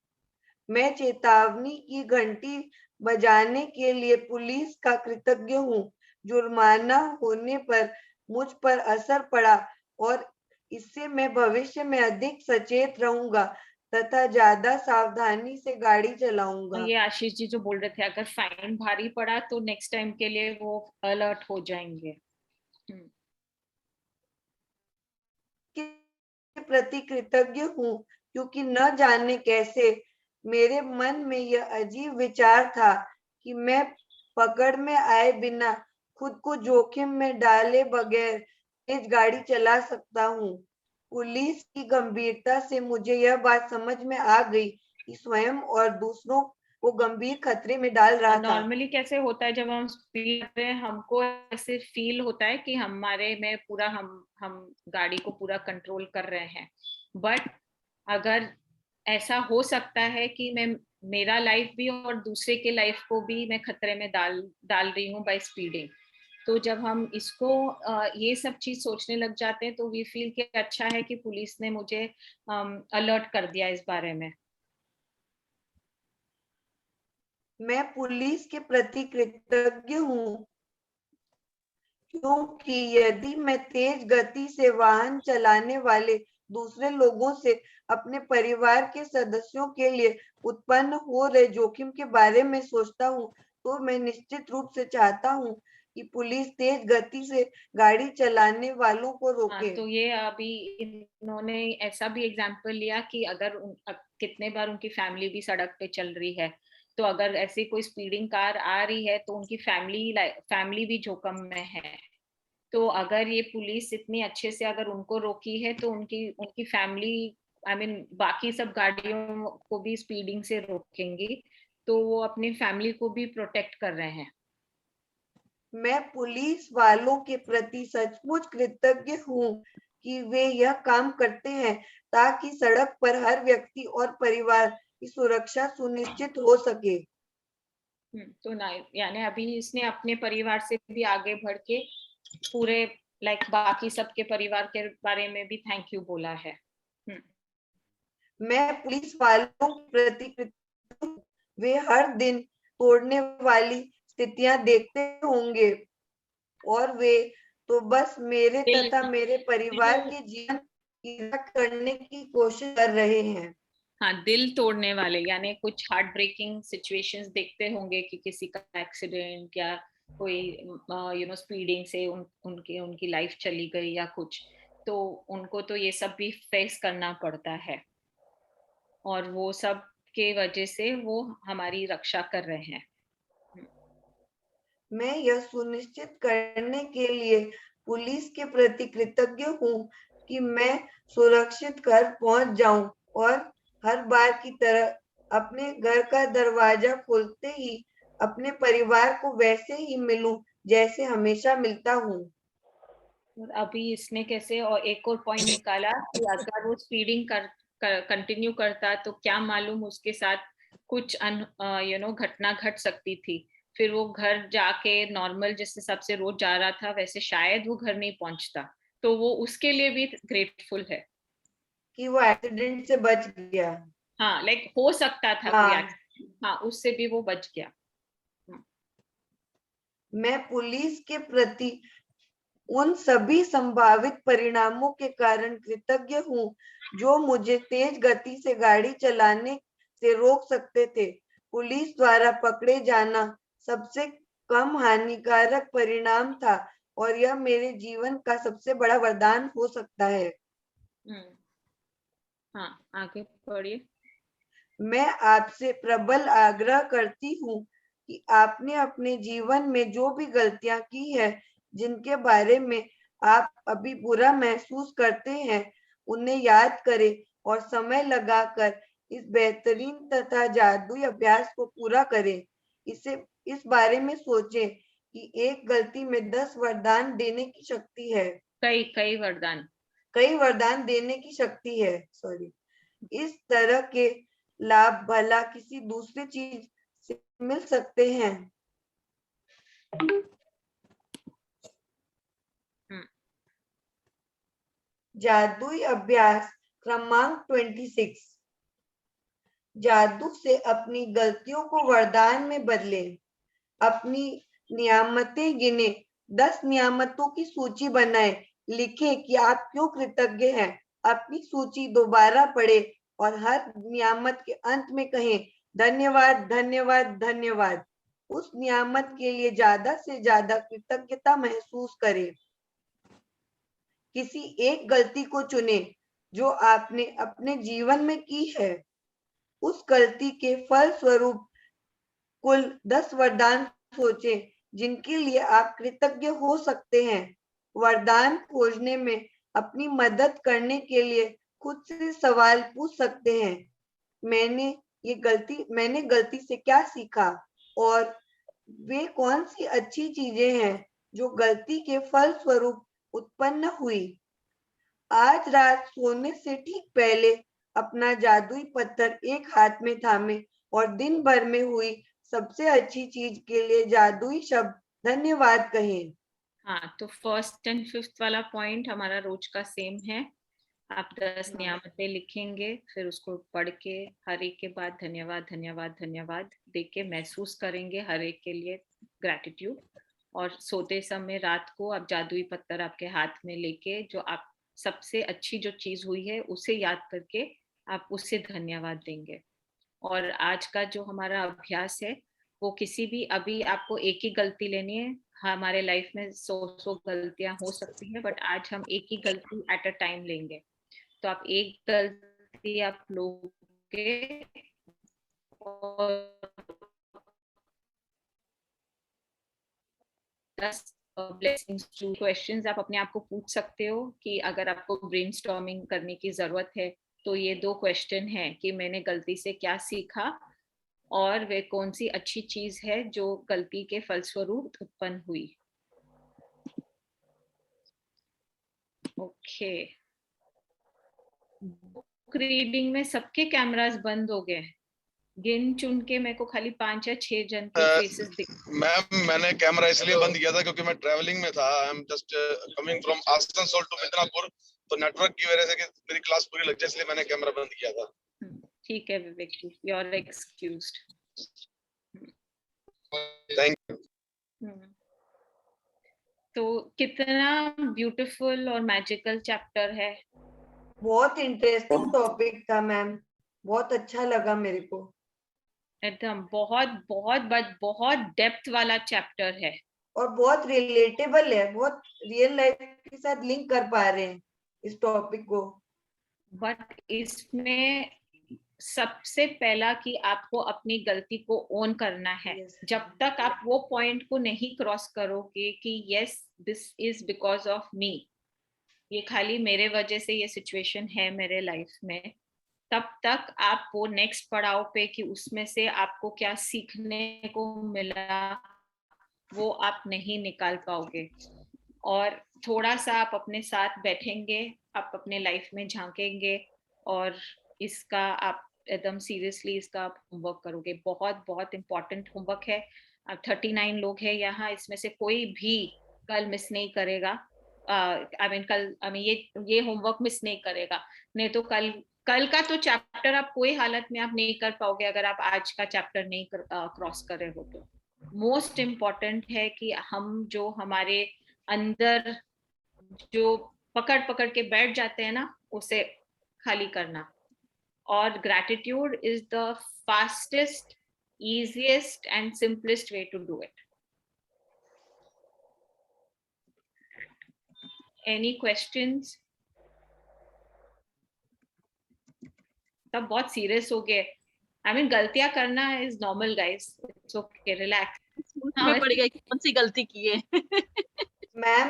मैं चेतावनी की घंटी बजाने के लिए पुलिस का कृतज्ञ हूँ। जुर्माना होने पर मुझ पर असर पड़ा और इससे मैं भविष्य में अधिक सचेत रहूंगा तथा ज्यादा सावधानी से गाड़ी चलाऊंगा। ये आशीष जी जो बोल रहे थे, अगर फाइन भारी पड़ा तो नेक्स्ट टाइम के लिए वो अलर्ट हो जाएंगे। के प्रति कृतज्ञ हूँ क्योंकि न जाने कैसे मेरे मन में यह अजीब विचार था कि मैं पकड़ में आए बिना खुद को जोखिम में डाले बगैर तेज गाड़ी चला सकता हूँ। पुलिस की गंभीरता से मुझे यह बात समझ में आ गई कि स्वयं और दूसरों को गंभीर खतरे में डाल रहा था। नॉर्मली कैसे होता है जब हम स्पीड कर रहे हैं, हमको ऐसे फील होता है कि हमारे में पूरा हम गाड़ी को पूरा कंट्रोल कर रहे हैं, बट अगर ऐसा हो सकता है कि मेरा लाइफ भी और दूसरे के लाइफ को भी मैं खतरे में डाल रही हूँ बाय स्पीडिंग। तो जब हम इसको ये सब चीज सोचने लग जाते हैं तो वी फील कि अच्छा है कि पुलिस ने मुझे अलर्ट कर दिया इस बारे में। मैं पुलिस के प्रति कृतज्ञ हूँ क्योंकि यदि मैं तेज गति से वाहन चलाने वाले दूसरे लोगों से अपने परिवार के सदस्यों के लिए उत्पन्न हो रहे जोखिम के बारे में सोचता हूँ तो मैं निश्चित रूप से चाहता हूँ कि पुलिस तेज गति से गाड़ी चलाने वालों को रोके। तो ये अभी इन्होंने ऐसा भी एग्जाम्पल लिया कि अगर कितने बार उनकी फैमिली भी सड़क पे चल रही है, तो अगर ऐसी कोई स्पीडिंग कार आ रही है तो उनकी फैमिली भी जोखिम में है। तो अगर ये पुलिस इतनी अच्छे से अगर उनको रोकी है तो उनकी फैमिली बाकी सब गाड़ियों को भी स्पीडिंग से रोकेंगी, तो वो अपनी फैमिली को भी प्रोटेक्ट कर रहे हैं। मैं पुलिस वालों के प्रति सचमुच कृतज्ञ हूँ कि वे यह काम करते हैं ताकि सड़क पर हर व्यक्ति और परिवार की सुरक्षा सुनिश्चित हो सके। तो ना यानी अभी इसने अपने परिवार से भी आगे बढ़ के पूरे बाकी सबके परिवार के बारे में भी थैंक यू बोला है। मैं पुलिस वालों के प्रति कृतज्ञ हूँ। वे हर दिन तोड़ने वाली स्थितियां देखते होंगे और वे तो बस मेरे तथा मेरे परिवार के जीवन की रक्षा करने की कोशिश कर रहे हैं। हाँ, दिल तोड़ने वाले यानी कुछ हार्ट ब्रेकिंग सिचुएशंस देखते होंगे कि किसी का एक्सीडेंट या कोई स्पीडिंग से उनकी लाइफ चली गई या कुछ, तो उनको तो ये सब भी फेस करना पड़ता है और वो सब के वजह से वो हमारी रक्षा कर रहे हैं। मैं यह सुनिश्चित करने के लिए पुलिस के प्रति कृतज्ञ हूँ कि मैं सुरक्षित घर पहुंच जाऊं और हर बार की तरह अपने घर का दरवाजा खोलते ही अपने परिवार को वैसे ही मिलूं जैसे हमेशा मिलता हूँ। अभी इसने कैसे और एक और पॉइंट निकाला कि अगर वो स्पीडिंग कंटिन्यू करता तो क्या मालूम उसके साथ कुछ घटना घट सकती थी, फिर वो घर जाके नॉर्मल जैसे सबसे रोज जा रहा था वैसे शायद वो घर नहीं पहुंचता, तो वो उसके लिए भी ग्रेटफुल है। कि वो एक्सीडेंट से बच गया। हाँ, लाइक हो सकता था कोई एक्सीडेंट, हाँ उससे भी वो बच गया। मैं पुलिस के प्रति उन सभी संभावित परिणामों के कारण कृतज्ञ हूँ जो मुझे तेज गति से गाड़ी चलाने से रोक सकते थे। पुलिस द्वारा पकड़े जाना सबसे कम हानिकारक परिणाम था और यह मेरे जीवन का सबसे बड़ा वरदान हो सकता है। हाँ, आगे पढ़िए। मैं आपसे प्रबल आग्रह करती हूँ कि आपने अपने जीवन में जो भी गलतियां की है, जिनके बारे में आप अभी बुरा महसूस करते हैं, उन्हें याद करें और समय लगाकर इस बेहतरीन तथा जादुई अभ्यास को पूरा करें। इस बारे में सोचें कि एक गलती में 10 वरदान देने की शक्ति है। कई वरदान देने की शक्ति है। सॉरी, इस तरह के लाभ भला किसी दूसरी चीज से मिल सकते हैं। जादुई अभ्यास क्रमांक 26। जादू से अपनी गलतियों को वरदान में बदलें। अपनी नियामतें गिने। 10 नियामतों की सूची बनाएं। लिखें कि आप क्यों कृतज्ञ हैं। अपनी सूची दोबारा पढ़ें और हर नियामत के अंत में कहें धन्यवाद, धन्यवाद, धन्यवाद। उस नियामत के लिए ज्यादा से ज्यादा कृतज्ञता महसूस करें। किसी एक गलती को चुनें जो आपने अपने जीवन में की है। उस गलती के फल स्वरूप कुल 10 वरदान सोचें जिनके लिए आप कृतज्ञ हो सकते हैं। वरदान खोजने में अपनी मदद करने के लिए खुद से सवाल पूछ सकते हैं। मैंने गलती से क्या सीखा और वे कौन सी अच्छी चीजें हैं जो गलती के फल स्वरूप उत्पन्न हुई। आज रात सोने से ठीक पहले अपना जादुई पत्थर एक हाथ में थामे और दिन भर में हुई सबसे अच्छी चीज के लिए जादुई शब्द धन्यवाद कहें। हाँ, तो फर्स्ट एंड फिफ्थ वाला पॉइंट हमारा रोज का सेम है। आप 10 नियामतें लिखेंगे, फिर उसको पढ़ के हर एक के बाद धन्यवाद, धन्यवाद, धन्यवाद देख के महसूस करेंगे हर एक के लिए ग्रैटिट्यूड। और सोते समय रात को आप जादुई पत्थर आपके हाथ में लेके जो आप सबसे अच्छी जो चीज हुई है उसे याद करके आप उससे धन्यवाद देंगे। और आज का जो हमारा अभ्यास है वो किसी भी, अभी आपको एक ही गलती लेनी है। हमारे लाइफ में 100 गलतियां हो सकती हैं, बट आज हम एक ही गलती एट अ टाइम लेंगे। तो आप एक गलती आप लोगे और 10 ब्लेसिंग्स क्वेश्चंस आप अपने आप को पूछ सकते हो कि अगर आपको ब्रेनस्टॉर्मिंग करने की जरूरत है तो ये 2 क्वेश्चन है कि मैंने गलती से क्या सीखा और वे कौन सी अच्छी चीज है जो गलती के फलस्वरूप उत्पन्न हुई। ओके, बुक रीडिंग में सबके कैमरास बंद हो गए। गिन चुन के मेरे को खाली 5 या 6 जन के फेसेस दिख। मैम, मैंने कैमरा इसलिए बंद किया था क्योंकि मैं ट्रैवलिंग में था। I am just coming from Asansol to Midnapore, तो नेटवर्क की वजह से कि मेरी क्लास पूरी लग जाए इसलिए मैंने कैमरा बंद किया था। ठीक है Vivek ji, you are excused. Thank you. तो कितना ब्यूटीफुल और मैजिकल चैप्टर है। बहुत इंटरेस्टिंग टॉपिक था मैम, बहुत अच्छा लगा मेरे को। एकदम बहुत बहुत बहुत डेप्थ वाला चैप्टर है और बहुत रिलेटेबल है, बहुत रियल लाइफ के साथ लिंक कर पा रहे हैं इस टॉपिक को। बट इसमें सबसे पहला कि आपको अपनी गलती को ओन करना है। जब तक आप वो पॉइंट को नहीं क्रॉस करोगे कि yes this is because of me, ये खाली मेरे वजह से ये सिचुएशन है मेरे लाइफ में, तब तक आप वो नेक्स्ट पड़ाव पे कि उसमें से आपको क्या सीखने को मिला वो आप नहीं निकाल पाओगे। और थोड़ा सा आप अपने साथ बैठेंगे, आप अपने लाइफ में झांकेंगे और इसका आप एकदम सीरियसली इसका आप होमवर्क करोगे। बहुत बहुत इम्पोर्टेंट होमवर्क है। 39 लोग हैं यहाँ, इसमें से कोई भी कल मिस नहीं करेगा। ये होमवर्क मिस नहीं करेगा, नहीं तो कल का तो चैप्टर आप कोई हालत में आप नहीं कर पाओगे अगर आप आज का चैप्टर नहीं क्रॉस कर रहे हो। तो मोस्ट इम्पॉर्टेंट है कि हम जो हमारे अंदर जो पकड़ पकड़ के बैठ जाते हैं ना, उसे खाली करना। और gratitude is the fastest, easiest and simplest way to do it. Any questions? सब बहुत सीरियस हो गए। I mean, गलतियां करना is normal, guys. It's okay, relax. हमें पड़ गया कि कौन सी गलती की है। मैम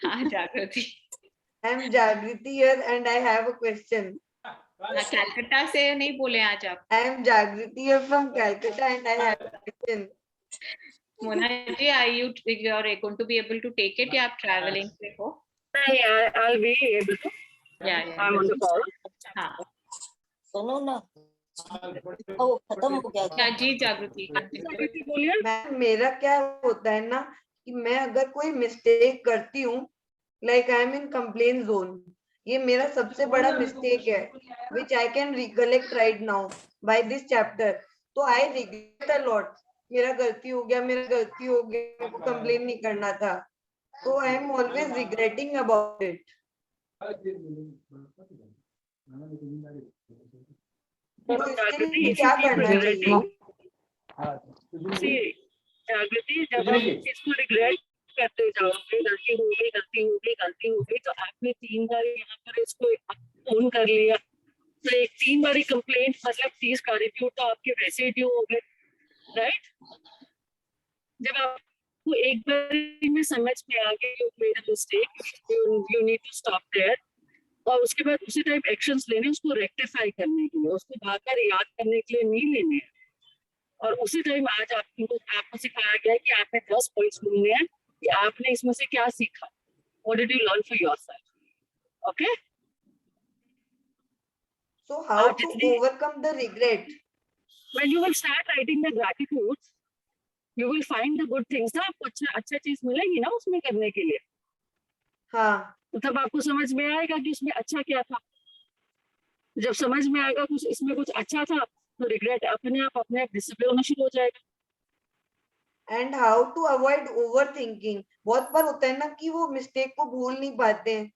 हाँ जागृति। I'm Jagriti here and I have a question. Calcutta से नहीं बोले आज आप? I am Jagriti here from Calcutta and I have a question. Mona ji, are you going to be able to take it या आप traveling पे हो? I'll be able to. Yeah. I'm on the call. हाँ। सुनो ना, वो खत्म हो गया क्या जी जागृति? मैम मेरा क्या होता है ना कि मैं अगर कोई मिस्टेक करती हूँ, like I am in complaint zone, ये मेरा सबसे बड़ा मिस्टेक है, which I can recollect right now by this chapter. तो I regret a lot. मेरा गलती हो गया, मेरा कंप्लेन नहीं करना था, तो I am always regretting about it. तो इसके लिए क्या करना चाहिए? जागृति, जब आप चीज को रिग्रेट करते जाओगे, गलती हो गई, तो आपने 3 बार यहाँ पर इसको फोन कर लिया, तो एक 3 बारी कंप्लेंट मतलब 30 गैटिट्यूड तो आपके वैसे ही ड्यू हो गए, राइट? जब आपको एक बार में समझ में आ गया you made a mistake, you need to stop there, और उसके बाद उसी टाइप एक्शंस लेने, उसको रेक्टिफाई करने के लिए, उसको बार-बार याद करने के लिए नहीं लेने हैं। और उसी टाइम आज आपको सिखाया गया है कि आपने 10 पॉइंट्स ढूंढने हैं कि आपने इसमें से क्या सीखा, what did you learn for yourself, okay? So how to overcome the regret? When you will start writing the gratitudes, you will find the good things. ना आपको अच्छा चीज मिलेगी ना उसमें करने के लिए। हाँ। तो तब आपको समझ में आएगा कि उसमें अच्छा क्या था। जब समझ में आएगा कुछ इसमें कुछ अच्छा था, तो रिग्रेट अपने आप डिसिप्लिन होना शुरू हो जाएगा। And how to avoid overthinking? बहुत बार होता है ना कि वो मिस्टेक को भूल नहीं पाते हैं।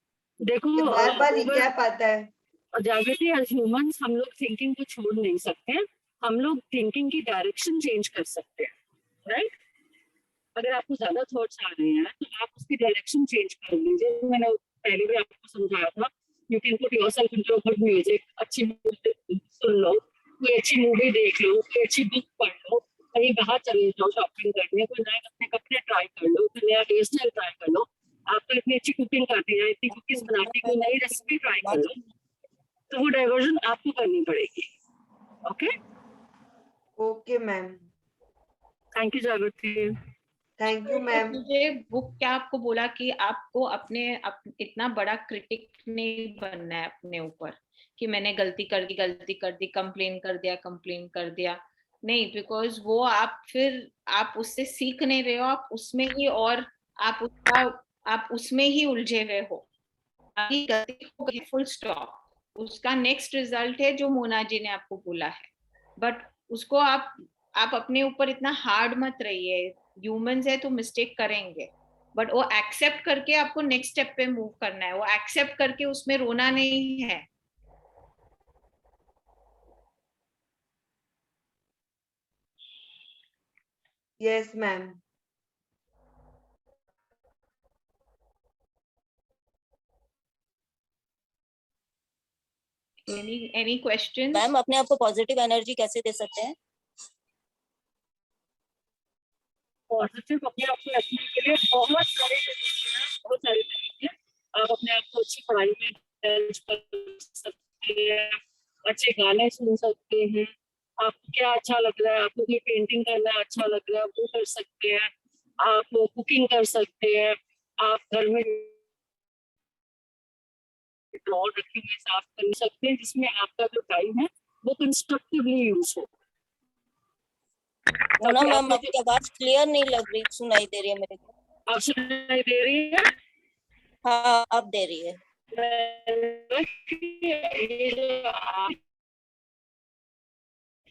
देखो बार-बार रिकैप आता है। जागृति, एज ह्यूमंस हम लोग थिंकिंग को छोड़ नहीं सकते हैं, हम लोग थिंकिंग की डायरेक्शन चेंज कर सकते हैं, राइट? अगर आपको ज्यादा थॉट्स आ रहे हैं तो आप उसकी डायरेक्शन चेंज कर लीजिए। मैंने पहले भी आपको समझाया था, you can put yourself into a good music, अच्छी म्यूजिक सुन लो, कोई अच्छी मूवी देख लो, कोई अच्छी बुक पढ़ लो, कहीं बाहर चले जाओ शॉपिंग करने, कोई नए अपने कपड़े ट्राई कर लो, कोई नया हेयर स्टाइल ट्राई कर लो। आप तो इतनी अच्छी कुकिंग करती है, इतनी कुकीज बनाती, कोई नई रेसिपी ट्राई कर लो, तो वो डाइवर्जन आपको करनी पड़ेगी, okay? Okay ma'am. Thank you Jagriti. Thank you ma'am. मुझे बुक क्या आपको बोला कि आपको अपने इतना बड़ा क्रिटिक नहीं बनना है अपने ऊपर कि मैंने गलती कर दी, कंप्लेन कर दिया, नहीं, बिकॉज वो आप उससे सीख नहीं रहे हो, आप उसमें ही और आप उसमें ही उलझे हुए हो। अभी गलती हो गई, फुल स्टॉप, उसका नेक्स्ट रिजल्ट है जो मोना जी ने आपको बोला है, बट उसको आप अपने ऊपर इतना हार्ड मत रहिए। ह्यूमंस है तो मिस्टेक करेंगे, बट वो एक्सेप्ट करके आपको नेक्स्ट स्टेप पे मूव करना है, वो एक्सेप्ट करके उसमें रोना नहीं है। Yes ma'am. Any questions? Ma'am, अपने आप को पॉजिटिव एनर्जी कैसे दे सकते हैं? पॉजिटिव अपने आप को रखने के लिए बहुत सारे तरीके हैं। आप अपने आप को अच्छी पढ़ाई में इंडल्ज कर सकते हैं, अच्छे गाने सुन सकते हैं, आपको क्या अच्छा लग रहा है, आपको कोई पेंटिंग करना अच्छा लग रहा है वो कर सकते हैं, आप कुकिंग कर सकते हैं, आप घर में ड्रॉर रखे हुए साफ कर सकते हैं, जिसमें आपका जो टाइम है वो कंस्ट्रक्टिवली यूज हो। मोना मैम, आपकी आवाज क्लियर नहीं लग रही, सुनाई दे रही है मेरे को। अब सुनाई दे रही है? हाँ अब दे रही है। ये जो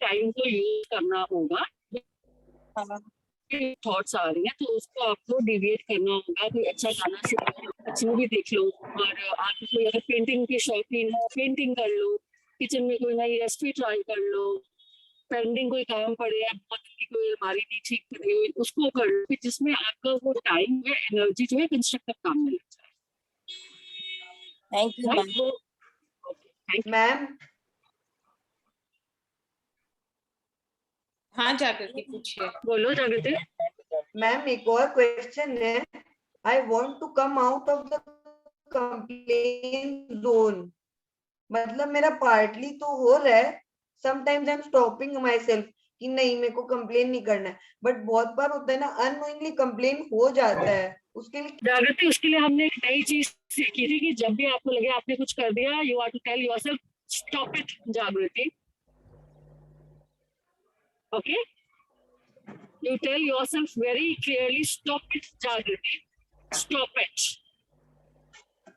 टाइम को यूज करना होगा, थॉट्स आ रही हैं तो उसको आपको डिविएट करना होगा। कोई अच्छा गाना सुनो, अच्छी मूवी देख लो, और आपको कोई अगर पेंटिंग की शौकीन हो पेंटिंग कर लो, किचन में कोई नई रेसिपी ट्राई कर लो, पेंडिंग कोई काम पड़े या बहुत की कोई अलमारी नहीं ठीक करी हुई उसको कर लो, जिसमें आपका वो टाइम है एनर्जी जो है कंस्ट्रक्टिव काम में लग जाए। Thank you ma'am. हाँ जागृति पूछिए। बोलो जागृति। मैम एक और क्वेश्चन है। I want to come out of the complain zone. मतलब मेरा पार्टली तो हो रहा है, sometimes I am stopping my self कि नहीं मेरे को कंप्लेन नहीं करना है, बट बहुत बार होता है ना अननोइंगली कंप्लेन हो जाता है। उसके लिए जागृति, उसके लिए हमने एक नई चीज सीखी थी कि जब भी आपको लगे आपने कुछ कर दिया, you are to tell yourself stop it Jagriti. Okay, you tell yourself very clearly, stop it Jagriti, stop it.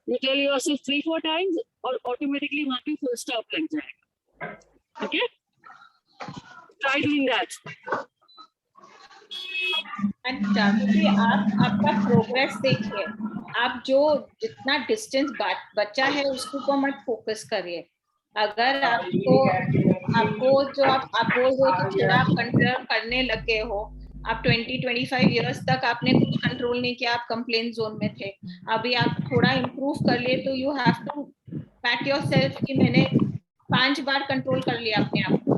You tell yourself 3-4 times और automatically वहाँ पे full stop लग जाएगा। Okay, try doing that. And जागृति आप आपका प्रोग्रेस देखिए, आप जो जितना डिस्टेंस बचा है उसको को मत फोकस करिए। अगर आपको जो आप बोल रहे हो कि थोड़ा आप कंट्रोल करने लगे हो, आप 20-25 इयर्स तक आपने कुछ कंट्रोल नहीं किया, आप कंप्लेन जोन में थे, अभी आप थोड़ा इम्प्रूव कर लिए तो you have to pat yourself कि मैंने 5 बार कंट्रोल कर लिया अपने आप को।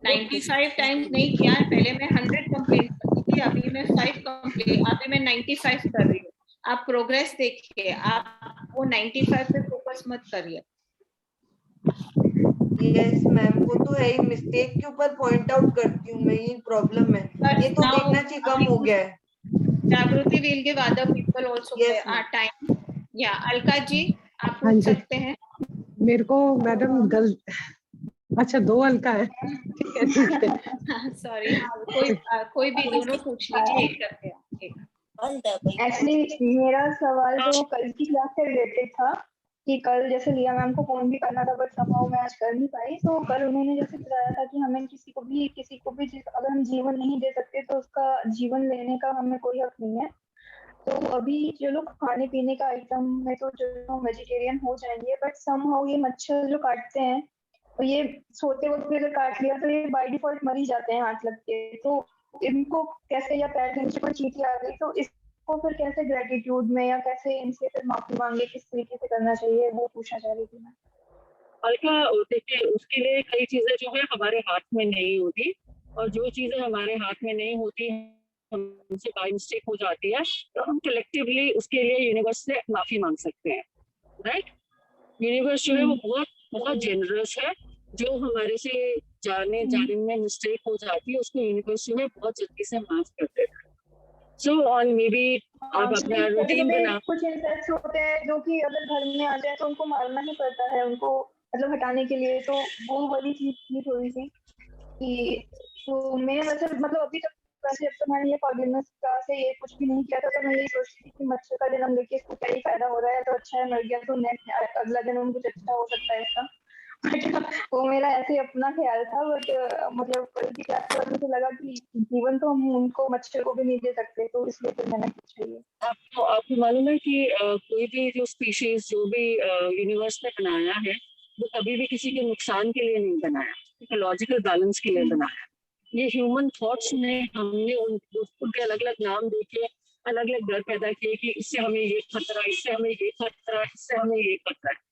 95 टाइम्स नहीं किया, पहले मैं 100 कंप्लेन करती थी, अभी मैं 5 कंप्लेन, अभी मैं 95 कर रही हूँ। आप प्रोग्रेस देखिए, आप वो 95 पे फोकस मत करिए। यस मैम, वो तो है ही, मिस्टेक के ऊपर पॉइंट आउट करती हूँ मैं, ये प्रॉब्लम है। ये तो देखना चाहिए कम हो गया है। जागृति will give other people also time. या अलका जी आप पूछ सकते हैं। मेरे को मैडम अच्छा 2 अलका है, ठीक है ठीक है। सॉरी, कोई भी दोनों पूछ लीजिए एक करके। एक्चुअली मेरा सवाल जो कल की क्लास से रिलेटेड था कि कल जैसे लिया मैम को फोन भी करना था बट समहाउ मैं आज कर नहीं पाई। तो कल उन्होंने जैसे बताया था कि हमें किसी को भी अगर हम जीवन नहीं दे सकते तो उसका जीवन लेने का हमें कोई हक नहीं है। तो अभी जो लोग खाने पीने का आइटम में तो जो वेजिटेरियन हो जाएंगे, बट समहाउ ये मच्छर जो काटते हैं तो ये सोते वक्त भी अगर काट लिया तो ये बाय डिफॉल्ट मर ही जाते हैं हाथ लग के। तो इनको कैसे, या पैर नीचे कोई चींटी आ गई तो इसको फिर कैसे ग्रेटिट्यूड में या कैसे इनसे फिर माफी मांगे, किस तरीके से करना चाहिए, वो पूछना चाह रही थी मैं। अलका देखिए, उसके लिए कई चीजें जो है हमारे हाथ में नहीं होती, और जो चीजें हमारे हाथ में नहीं होती हमसे बाय मिस्टेक हो जाती है, तो हम कलेक्टिवली उसके लिए यूनिवर्स से माफी मांग सकते हैं। राइट, यूनिवर्स जो है वो बहुत जेनरस है। जो हमारे से जाने में मिस्टेक हो जाती है उसको यूनिवर्स जो है बहुत जल्दी से माफ कर देता है। सो ऑन मे बी आप अपना रूटीन बना। कुछ इंसेक्ट्स होते हैं जो कि अगर घर में आ जाए तो उनको मारना ही पड़ता है, उनको मतलब हटाने के लिए। तो वो वाली चीज थी थोड़ी सी कि तो मैं वैसे मतलब अभी तक वैसे अब तो मैंने ये फॉरगिवनेस क्लास से ये कुछ भी नहीं किया था। तो मैं ये सोचती थी कि मच्छर का जन्म लेके इसको क्या ही फायदा हो रहा है, तो अच्छा है मर गया तो नेक्स्ट अगला जन्म कुछ अच्छा हो सकता है इसका। वो मेरा ऐसे अपना ख्याल था। बट मतलब कल की क्लास में मुझे लगा कि जीवन तो हम उनको मच्छर को भी नहीं दे सकते, तो इसलिए फिर मैंने पूछा ये। आपको मालूम है कि कोई भी जो स्पीशीज जो भी यूनिवर्स ने बनाया है वो कभी भी किसी के नुकसान के लिए नहीं बनाया, इकोलॉजिकल बैलेंस के लिए बनाया। ये ह्यूमन थॉट्स ने हमने उनके अलग अलग नाम देके अलग अलग डर पैदा किए कि इससे हमें ये खतरा, इससे हमें ये खतरा, इससे हमें ये खतरा है।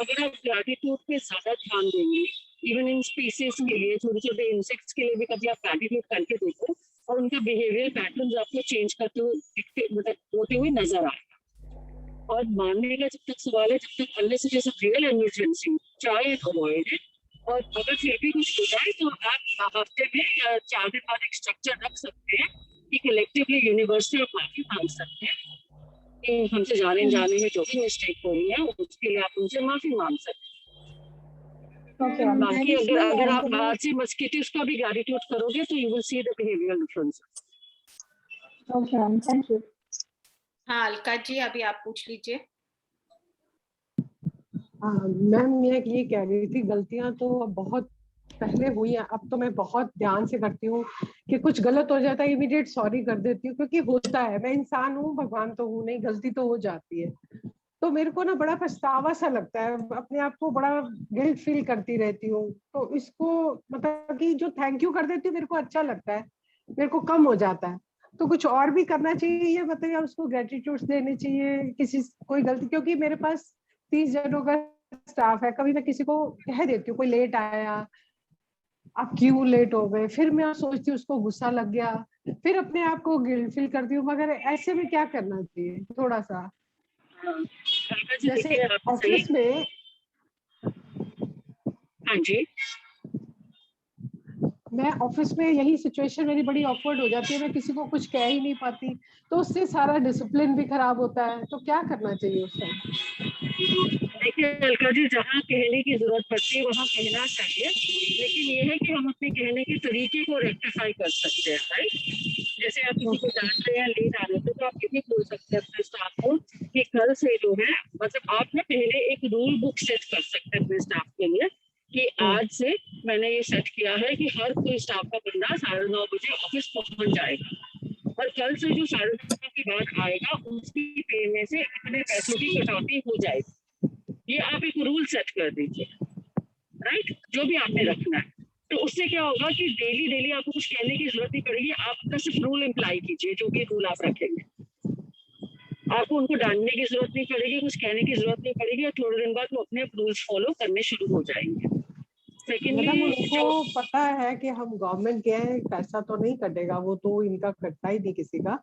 अगर आप ग्रैटिट्यूड पे ज्यादा ध्यान देंगे, इवन इन स्पीसीज के लिए, छोटे छोटे इंसेक्ट्स के लिए भी कभी आप ग्रैटिट्यूड करके देखो और उनका बिहेवियर पैटर्न आपको चेंज करते हुए मतलब होते हुए नजर आएगा। और मानने का जब तक सवाल है, जब तक unless it is a real emergency, try and avoid it. और अगर फिर भी कुछ हो जाए तो आप हफ्ते में या 4 दिन बाद एक स्ट्रक्चर रख सकते हैं कि कलेक्टिवली यूनिवर्स से आप माफी मांग सकते हैं कि हमसे जाने में जो भी मिस्टेक हो रही है उसके लिए आप उनसे माफी मांग सकते हैं। बाकी अगर आप बाहर से मस्किटोस का भी ग्रैटिट्यूड करोगे तो you will see the behavioural differences. Okay ma'am, thank you. हाँ अलका जी, अभी आप पूछ लीजिए। मैम मैं ये कह रही थी, गलतियां तो बहुत पहले हुई हैं, अब तो मैं बहुत ध्यान से करती हूँ कि कुछ गलत हो जाता है इमीडिएट सॉरी कर देती हूँ, क्योंकि होता है, मैं इंसान हूँ, भगवान तो हूँ नहीं, गलती तो हो जाती है। तो मेरे को ना बड़ा पछतावा सा लगता है, अपने आप को बड़ा गिल्ट फील करती रहती हूँ। तो इसको मतलब कि जो थैंक यू कर देती हूँ मेरे को अच्छा लगता है, मेरे को कम हो जाता है। तो कुछ और भी करना चाहिए, ये बताइए, उसको ग्रेटिट्यूड देने चाहिए किसी कोई गलती, क्योंकि मेरे पास 30 जनों का स्टाफ है, कभी मैं किसी को कह देती हूँ कोई लेट आया, आप क्यों लेट हो गए, फिर मैं सोचती हूँ उसको गुस्सा लग गया, फिर अपने आप को गिल्ट फील करती हूँ। मगर ऐसे में क्या करना चाहिए थोड़ा सा, जैसे ऑफिस में। हाँ जी, मैं ऑफिस में यही सिचुएशन मेरी बड़ी ऑकवर्ड हो जाती है, मैं किसी को कुछ कह ही नहीं पाती, तो उससे सारा डिसिप्लिन भी खराब होता है। तो क्या करना चाहिए उस टाइम? देखिए अलका जी, जहाँ कहने की जरूरत पड़ती है वहाँ कहना चाहिए, लेकिन ये है कि हम अपने कहने के तरीके को रेक्टिफाई कर सकते हैं, राइट। जैसे आप किसी को डांट रहे हैं, लेट आ रहे थे, तो आप ये भी बोल सकते हैं अपने स्टाफ को कि कल से जो है, मतलब आप ना पहले एक रूल बुक सेट कर सकते हैं अपने स्टाफ के लिए कि आज से मैंने ये सेट किया है कि हर कोई स्टाफ का बंदा 9:30 बजे ऑफिस पहुंच जाएगा, और कल से जो 9:30 के बाद आएगा उसकी पे में से इतने पैसों की कटौती हो जाएगी। ये आप एक रूल सेट कर दीजिए, राइट, जो भी आपने रखना है। तो उससे क्या होगा कि डेली डेली आपको कुछ कहने की जरूरत नहीं पड़ेगी, आप अपना सिर्फ रूल इम्प्लाई कीजिए, जो भी रूल आप रखेंगे। आपको उनको डांटने की जरूरत नहीं पड़ेगी, कुछ कहने की जरूरत नहीं पड़ेगी, और थोड़े दिन बाद वो अपने रूल्स फॉलो करने शुरू हो जाएंगे। मतलब उनको पता है कि हम गवर्नमेंट के हैं, पैसा तो नहीं कटेगा, वो तो इनका कटता ही नहीं किसी का,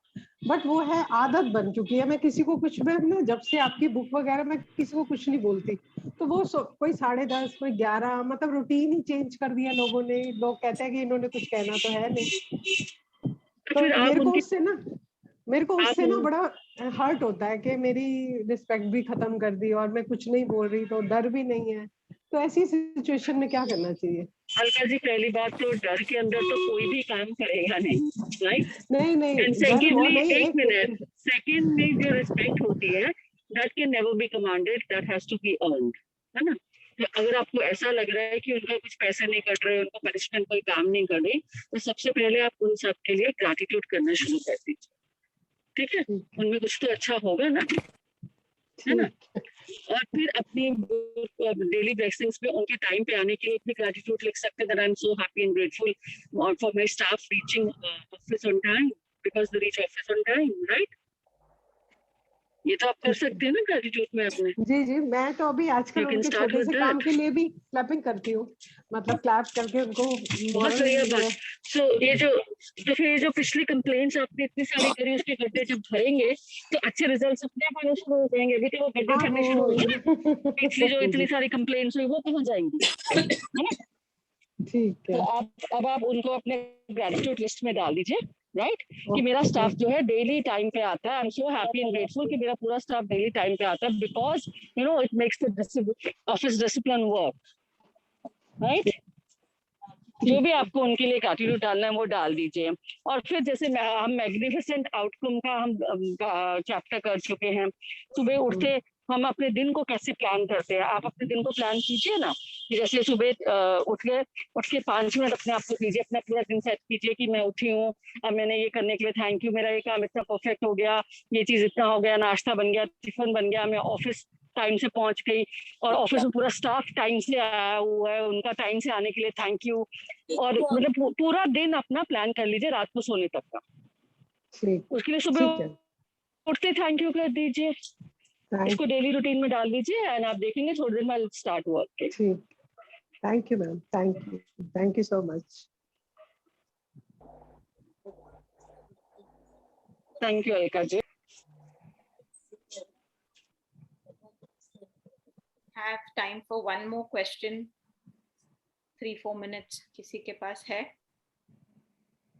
बट वो है आदत बन चुकी है। मैं किसी को कुछ, मैं ना जब से आपकी बुक वगैरह, मैं किसी को कुछ नहीं बोलती, तो वो कोई 10:30 कोई 11, मतलब रूटीन ही चेंज कर दिया लोगों ने। लोग कहते हैं कि इन्होंने कुछ कहना तो है नहीं, तो मेरे को उससे ना बड़ा हर्ट होता है कि मेरी रिस्पेक्ट भी खत्म कर दी और मैं कुछ नहीं बोल रही, तो डर भी नहीं है। तो ऐसी सिचुएशन में क्या करना चाहिए? अलका जी, पहली बात तो डर के अंदर तो कोई भी काम करेगा नहीं, राइट? नहीं, एंड सेकंडली, एक मिनट, सेकंड में जो रिस्पेक्ट होती है, that can never be commanded, that has to be earned, है ना। तो अगर आपको ऐसा लग रहा है कि उनका कुछ पैसे नहीं कट रहे, उनको पनिशमेंट कोई काम नहीं कर रही, तो सबसे पहले आप उन सब के लिए ग्रैटिट्यूड करना शुरू कर दीजिए, ठीक है? उनमें कुछ तो अच्छा होगा ना, है ना। और फिर अपनी डेली ब्लेसिंग्स पे उनके टाइम पे आने के लिए अपनी ग्रेटिट्यूड लिख सकते हैं, that I am so happy and grateful for my staff reaching office on time, because they reach office on time, right. ये तो आप कर सकते हैं ना ग्रेटिट्यूड में अपने। जी, मैं तो अभी आजकल उनके छोटे से काम के लिए भी क्लैपिंग करती हूँ, मतलब क्लैप करके उनको बहुत बढ़िया बात। सो ये जो तो फिर जो पिछली कंप्लेंट्स आपने इतनी सारी करी, उसके गड्ढे जब भरेंगे तो अच्छे रिजल्ट्स अपने आप आने शुरू हो जाएंगे। अभी तो वो गड्ढे भरने शुरू हो गए, पिछली जो इतनी सारी कंप्लेंट्स हुई वो कहाँ जाएंगी? ठीक है। तो अब आप उनको अपने ग्रेटिट्यूड लिस्ट में डाल दीजिए, राइट, कि मेरा स्टाफ जो है डेली टाइम पे आता है, I am so happy and grateful कि मेरा पूरा स्टाफ डेली टाइम पे आता है, because you know it makes the office discipline work, right. जो भी आपको उनके लिए ग्रेटिट्यूड डालना है वो डाल दीजिए। और फिर जैसे हम मैग्निफिसेंट आउटकम का हम चैप्टर कर चुके हैं, सुबह उठते हम अपने दिन को कैसे प्लान करते हैं, आप अपने दिन को प्लान कीजिए ना, कि जैसे सुबह उठ के 5 मिनट अपने आप को दीजिए, अपना पूरा दिन सेट कीजिए कि मैं उठी हूँ, अब मैंने ये करने के लिए थैंक यू, मेरा ये काम इतना परफेक्ट हो गया, ये चीज इतना हो गया, नाश्ता बन गया, टिफिन बन गया, मैं ऑफिस टाइम से पहुंच गई, और ऑफिस में पूरा स्टाफ टाइम से आया हुआ है, उनका टाइम से आने के लिए थैंक यू। और मतलब पूरा दिन अपना प्लान कर लीजिए रात को सोने तक का, उसके लिए सुबह उठते थैंक यू कर दीजिए, इसको डेली रूटीन में डाल दीजिए, एंड आप देखेंगे थोड़ी देर में start work. Thank you ma'am, thank you so much. Thank you Alka ji. Have time for one more question, 3-4 minutes. किसी के पास है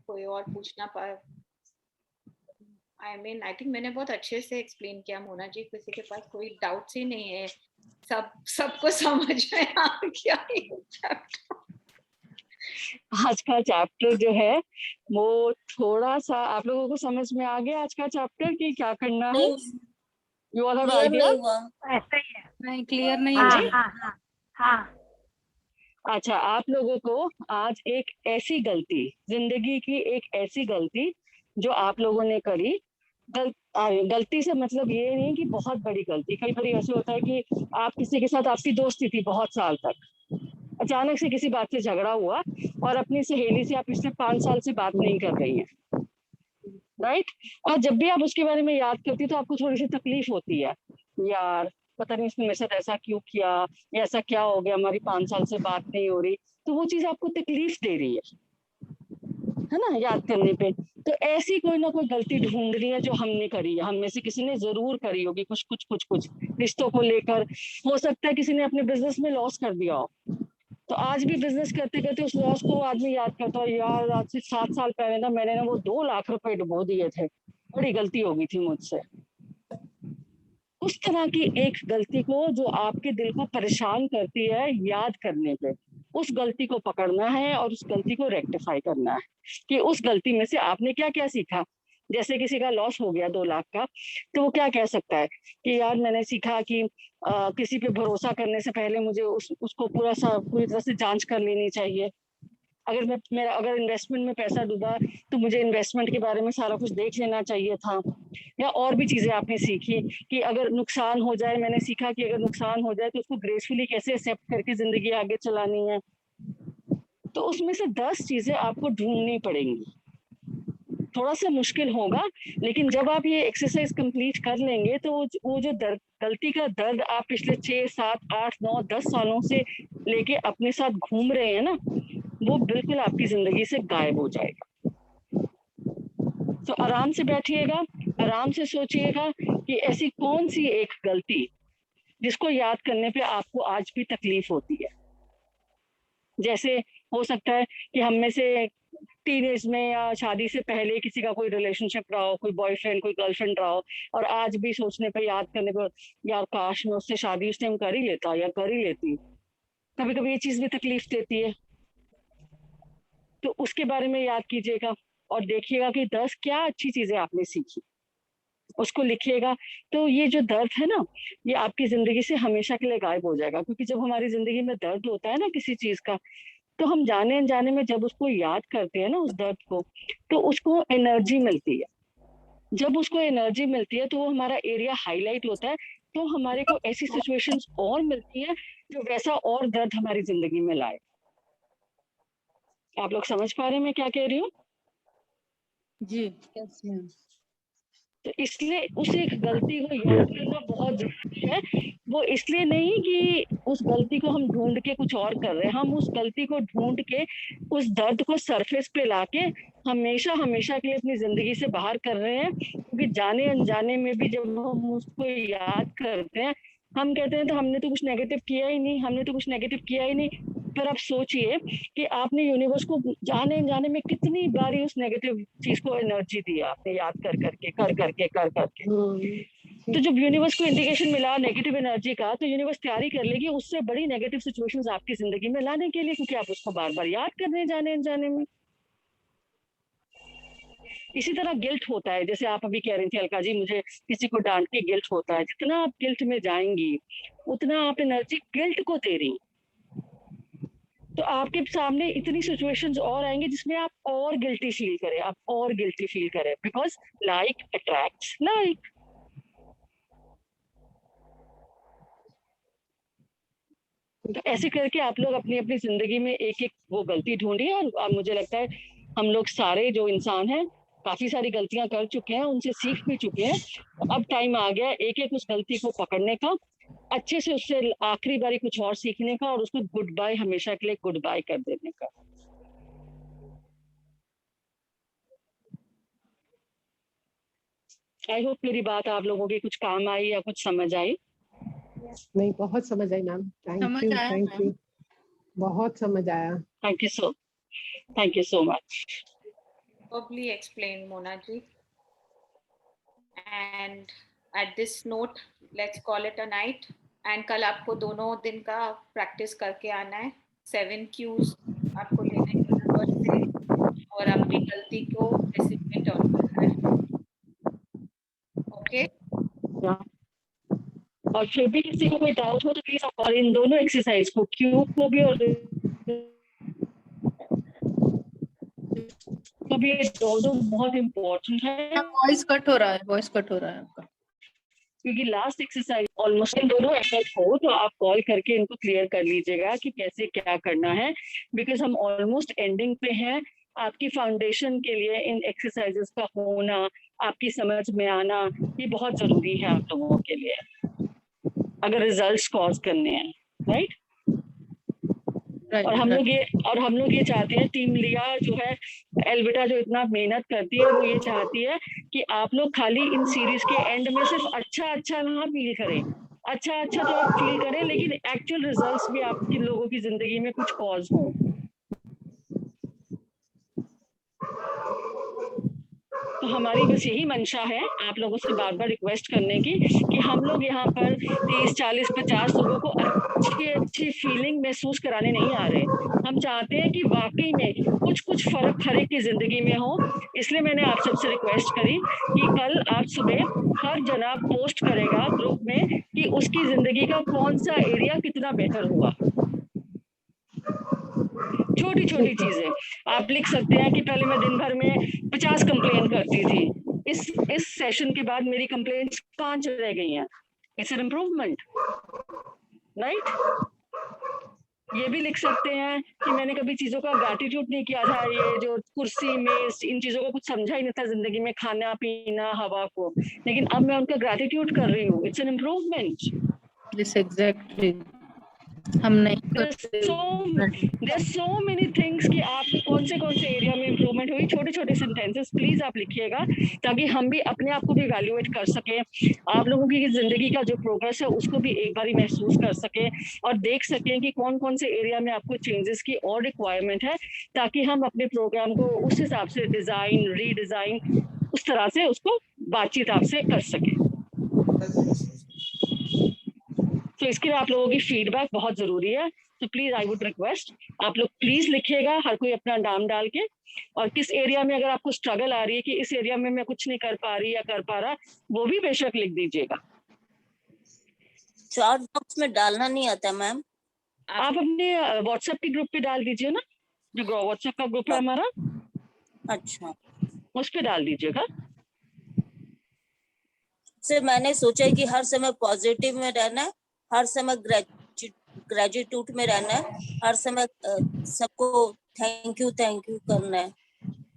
कोई और पूछना पाए? I think मैंने बहुत अच्छे से एक्सप्लेन किया मोना जी, किसी के पास कोई डाउट्स ही नहीं है, सबको समझ में आ गया। आज का चैप्टर जो है वो थोड़ा सा आप लोगों को समझ में आ गया आज का चैप्टर कि क्या करना है? You all have clear idea? नहीं हुआ। ऐसा ही है। नहीं क्लियर नहीं हाँ हुआ। जी? हाँ अच्छा, आप लोगों को आज एक ऐसी गलती, जिंदगी की एक ऐसी गलती जो आप लोगों ने करी, गलती से मतलब ये नहीं कि बहुत बड़ी गलती, कई बार ऐसे होता है कि आप किसी के साथ आपकी दोस्ती थी बहुत साल तक, अचानक से किसी बात से झगड़ा हुआ और अपनी सहेली से आप पिछले 5 साल से बात नहीं कर रही हैं, राइट? और जब भी आप उसके बारे में याद करती तो आपको थोड़ी सी तकलीफ होती है, यार पता नहीं इसने मेरे साथ ऐसा क्यों किया, या ऐसा क्या हो गया, हमारी 5 साल से बात नहीं हो रही, तो वो चीज आपको तकलीफ दे रही है ना, याद करने पे। तो ऐसी कोई ना कोई गलती ढूंढनी है जो हमने करी है, हम में से किसी ने जरूर करी होगी, कुछ रिश्तों को लेकर। हो सकता है किसी ने अपने बिजनेस में लॉस कर दिया हो, तो आज भी बिजनेस करते करते उस लॉस को आदमी याद करता है, यार आज से 7 साल पहले ना मैंने ना वो 2 लाख रुपए डुबो दिए थे, बड़ी गलती हो गई थी मुझसे। उस तरह की एक गलती को जो आपके दिल को परेशान करती है, याद करने पे उस गलती को पकड़ना है और उस गलती को रेक्टिफाई करना है कि उस गलती में से आपने क्या क्या सीखा। जैसे किसी का लॉस हो गया 2 लाख का, तो वो क्या कह सकता है कि यार मैंने सीखा कि किसी पे भरोसा करने से पहले मुझे उसको पूरी तरह से जांच कर लेनी चाहिए। अगर इन्वेस्टमेंट में पैसा डूबा तो मुझे इन्वेस्टमेंट के बारे में सारा कुछ देख लेना चाहिए था। या और भी चीजें आपने सीखी कि अगर नुकसान हो जाए, मैंने सीखा कि अगर नुकसान हो जाए तो उसको ग्रेसफुली कैसे एक्सेप्ट करके जिंदगी आगे चलानी है। तो उसमें से 10 चीजें आपको ढूंढनी पड़ेंगी। थोड़ा सा मुश्किल होगा, लेकिन जब आप ये एक्सरसाइज कंप्लीट कर लेंगे तो वो जो गलती का दर्द आप पिछले 6, 7, 8, 9, 10 सालों से लेके अपने साथ घूम रहे हैं ना, वो बिल्कुल आपकी जिंदगी से गायब हो जाएगा। तो आराम से बैठिएगा, आराम से सोचिएगा कि ऐसी कौन सी एक गलती जिसको याद करने पे आपको आज भी तकलीफ होती है। जैसे हो सकता है कि हम में से टीनेज में या शादी से पहले किसी का कोई रिलेशनशिप रहा हो, कोई बॉयफ्रेंड कोई गर्लफ्रेंड रहा हो, और आज भी सोचने पे, याद करने पर, यार काश मैं उससे शादी उस टाइम कर ही लेता या कर ही लेती। कभी कभी ये चीज भी तकलीफ देती है, तो उसके बारे में याद कीजिएगा और देखिएगा कि 10 क्या अच्छी चीजें आपने सीखी, उसको लिखिएगा। तो ये जो दर्द है ना, ये आपकी जिंदगी से हमेशा के लिए गायब हो जाएगा। क्योंकि जब हमारी जिंदगी में दर्द होता है ना किसी चीज का, तो हम जाने अनजाने में जब उसको याद करते हैं ना उस दर्द को, तो उसको एनर्जी मिलती है। जब उसको एनर्जी मिलती है तो वो हमारा एरिया हाईलाइट होता है, तो हमारे को ऐसी सिचुएशंस और मिलती है जो वैसा और दर्द हमारी जिंदगी में लाए। आप लोग समझ पा रहे हैं मैं क्या कह रही हूँ? जी यस मैम। तो इसलिए उस एक गलती को याद करना बहुत जरूरी है। वो इसलिए नहीं कि उस गलती को हम ढूंढ के कुछ और कर रहे हैं, हम उस गलती को ढूंढ के उस दर्द को सरफेस पे लाके हमेशा हमेशा के लिए अपनी जिंदगी से बाहर कर रहे हैं। क्योंकि जाने अनजाने में भी जब हम उसको याद करते हैं, हम कहते हैं तो हमने तो कुछ नेगेटिव किया ही नहीं, हमने तो कुछ नेगेटिव किया ही नहीं। पर आप सोचिए कि आपने यूनिवर्स को जाने अनजाने में कितनी बारी उस नेगेटिव चीज को एनर्जी दी आपने, याद कर करके। तो जब यूनिवर्स को इंडिकेशन मिला नेगेटिव एनर्जी का, तो यूनिवर्स तैयारी कर लेगी उससे बड़ी नेगेटिव सिचुएशंस आपकी जिंदगी में लाने के लिए, क्योंकि आप उसको बार बार याद कर रहे हैं जाने अनजाने में। इसी तरह गिल्ट होता है, जैसे आप अभी कह रही थी अलका जी, मुझे किसी को डांट के गिल्ट होता है। जितना आप गिल्ट में जाएंगी उतना आप एनर्जी गिल्ट को दे रही। तो आपके सामने इतनी सिचुएशंस और आएंगे जिसमें आप और गिल्टी फील करें, आप और गिल्टी फील करें, बिकॉज लाइक अट्रैक्ट्स लाइक। तो ऐसे करके आप लोग अपनी अपनी जिंदगी में एक एक वो गलती ढूंढिए। और मुझे लगता है हम लोग सारे जो इंसान हैं काफी सारी गलतियां कर चुके हैं, उनसे सीख भी चुके हैं। तो अब टाइम आ गया एक एक उस गलती को पकड़ने का, अच्छे से उससे आखिरी बारी कुछ और सीखने का, और उसको गुड बाय, हमेशा के लिए गुड बाय कर देने का। आई होप मेरी बात आप लोगों के कुछ काम आई या कुछ समझ आई। नहीं, बहुत समझ आई मैम, थैंक यू, बहुत समझ आया। Thank you so much. Probably explained, Mona ji. And at this note, let's call it a night. And कल आपको दोनों दिन का प्रैक्टिस करके आना है, 7 Qs आपको लेने यूनिवर्स से और अपनी गलती को रेसिपी में टर्न करना है। ओके और फिर भी किसी को कोई डाउट हो तो प्लीज, और इन दोनों एक्सरसाइज को, क्यूब को भी और को भी, दोनों बहुत इम्पोर्टेंट है। वॉइस कट हो रहा है, वॉइस कट हो रहा है आपका। क्योंकि लास्ट एक्सरसाइज ऑलमोस्ट इन दोनों एफर्ट हो तो आप कॉल करके इनको क्लियर कर लीजिएगा कि कैसे क्या करना है, बिकॉज हम ऑलमोस्ट एंडिंग पे हैं। आपकी फाउंडेशन के लिए इन एक्सरसाइजेस का होना, आपकी समझ में आना, ये बहुत जरूरी है आप लोगों के लिए अगर रिजल्ट्स कॉज करने हैं, राइट? और हम लोग ये चाहते हैं, टीम लिया जो है, एल्बिटा जो इतना मेहनत करती है, वो ये चाहती है कि आप लोग खाली इन सीरीज के एंड में सिर्फ अच्छा ना फील करें, अच्छा तो आप फील करें, लेकिन एक्चुअल रिजल्ट्स भी आपके लोगों की जिंदगी में कुछ कॉज हो। तो हमारी बस यही मंशा है आप लोगों से बार बार रिक्वेस्ट करने की कि हम लोग यहाँ पर 30, 40, 50 लोगों को अच्छी फीलिंग महसूस कराने नहीं आ रहे। हम चाहते हैं कि वाकई में कुछ फर्क हर एक की जिंदगी में हो। इसलिए मैंने आप सबसे रिक्वेस्ट करी कि कल आज सुबह हर जना पोस्ट करेगा ग्रुप में कि उसकी जिंदगी का कौन सा एरिया कितना बेहतर हुआ। छोटी चीजें आप लिख सकते हैं कि पहले मैं दिन भर में 50 कंप्लेन करती थी, इस सेशन के बाद मेरी कंप्लेंट्स 5 रह गई हैं। It's an improvement, right? ये भी लिख सकते हैं कि मैंने कभी चीजों का ग्रैटिट्यूड नहीं किया था, ये जो कुर्सी मेज इन चीजों को कुछ समझा ही नहीं था जिंदगी में, खाना पीना हवा को, लेकिन अब मैं उनका ग्रैटिट्यूड कर रही हूँ। It's an improvement. This exactly हम नहीं There's so many things कि आप कौन से एरिया में इम्प्रूवमेंट हुई। छोटे सेंटेंसेस प्लीज आप लिखिएगा ताकि हम भी अपने आप को भी इवैल्यूएट कर सकें, आप लोगों की जिंदगी का जो प्रोग्रेस है उसको भी एक बार महसूस कर सकें और देख सकें कि कौन से एरिया में आपको चेंजेस की और रिक्वायरमेंट है, ताकि हम अपने प्रोग्राम को उस हिसाब से डिजाइन रीडिजाइन उस तरह से उसको बातचीत आपसे कर सकें। तो इसके लिए आप लोगों की फीडबैक बहुत जरूरी है। तो प्लीज आई वुड रिक्वेस्ट आप लोग प्लीज लिखिएगा, हर कोई अपना नाम डाल के, और किस एरिया में अगर आपको स्ट्रगल आ रही है कि इस एरिया में मैं कुछ नहीं कर पा रही या कर पा रहा, वो भी बेशक लिख दीजिएगा। चैट बॉक्स में डालना नहीं आता मैम? आप अपने व्हाट्सएप के ग्रुप पे डाल दीजिए ना, जो व्हाट्सएप का ग्रुप है हमारा। अच्छा, उस पे डाल दीजिएगा। से मैंने सोचा है कि हर समय पॉजिटिव में रहना है, हर समय ग्रेजुएट में रहना है, हर समय सबको थैंक यू करना है।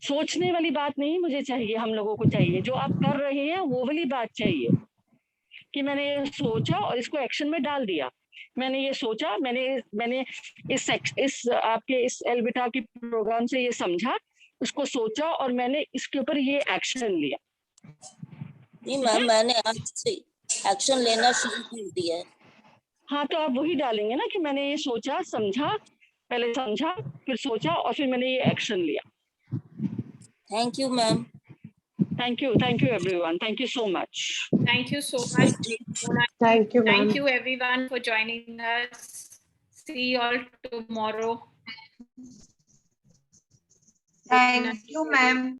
सोचने वाली बात नहीं मुझे चाहिए, हम लोगों को चाहिए जो आप कर रहे हैं वो वाली बात चाहिए कि मैंने ये सोचा और इसको एक्शन में डाल दिया। मैंने ये सोचा, मैंने इस आपके इस एल्बिटा के प्रोग्राम से ये समझा, उसको सोचा और मैंने इसके ऊपर ये एक्शन लिया। नहीं मैम, मैंने आज से एक्शन लेना शुरू कर दिया है। हाँ, तो आप वही डालेंगे ना कि मैंने ये सोचा समझा, पहले समझा फिर सोचा और फिर मैंने ये एक्शन लिया। Thank you ma'am. Thank you everyone. Thank you so much. Thank you so much. Thank you, ma'am. Thank you everyone for joining us. See you all tomorrow. Thank you, ma'am.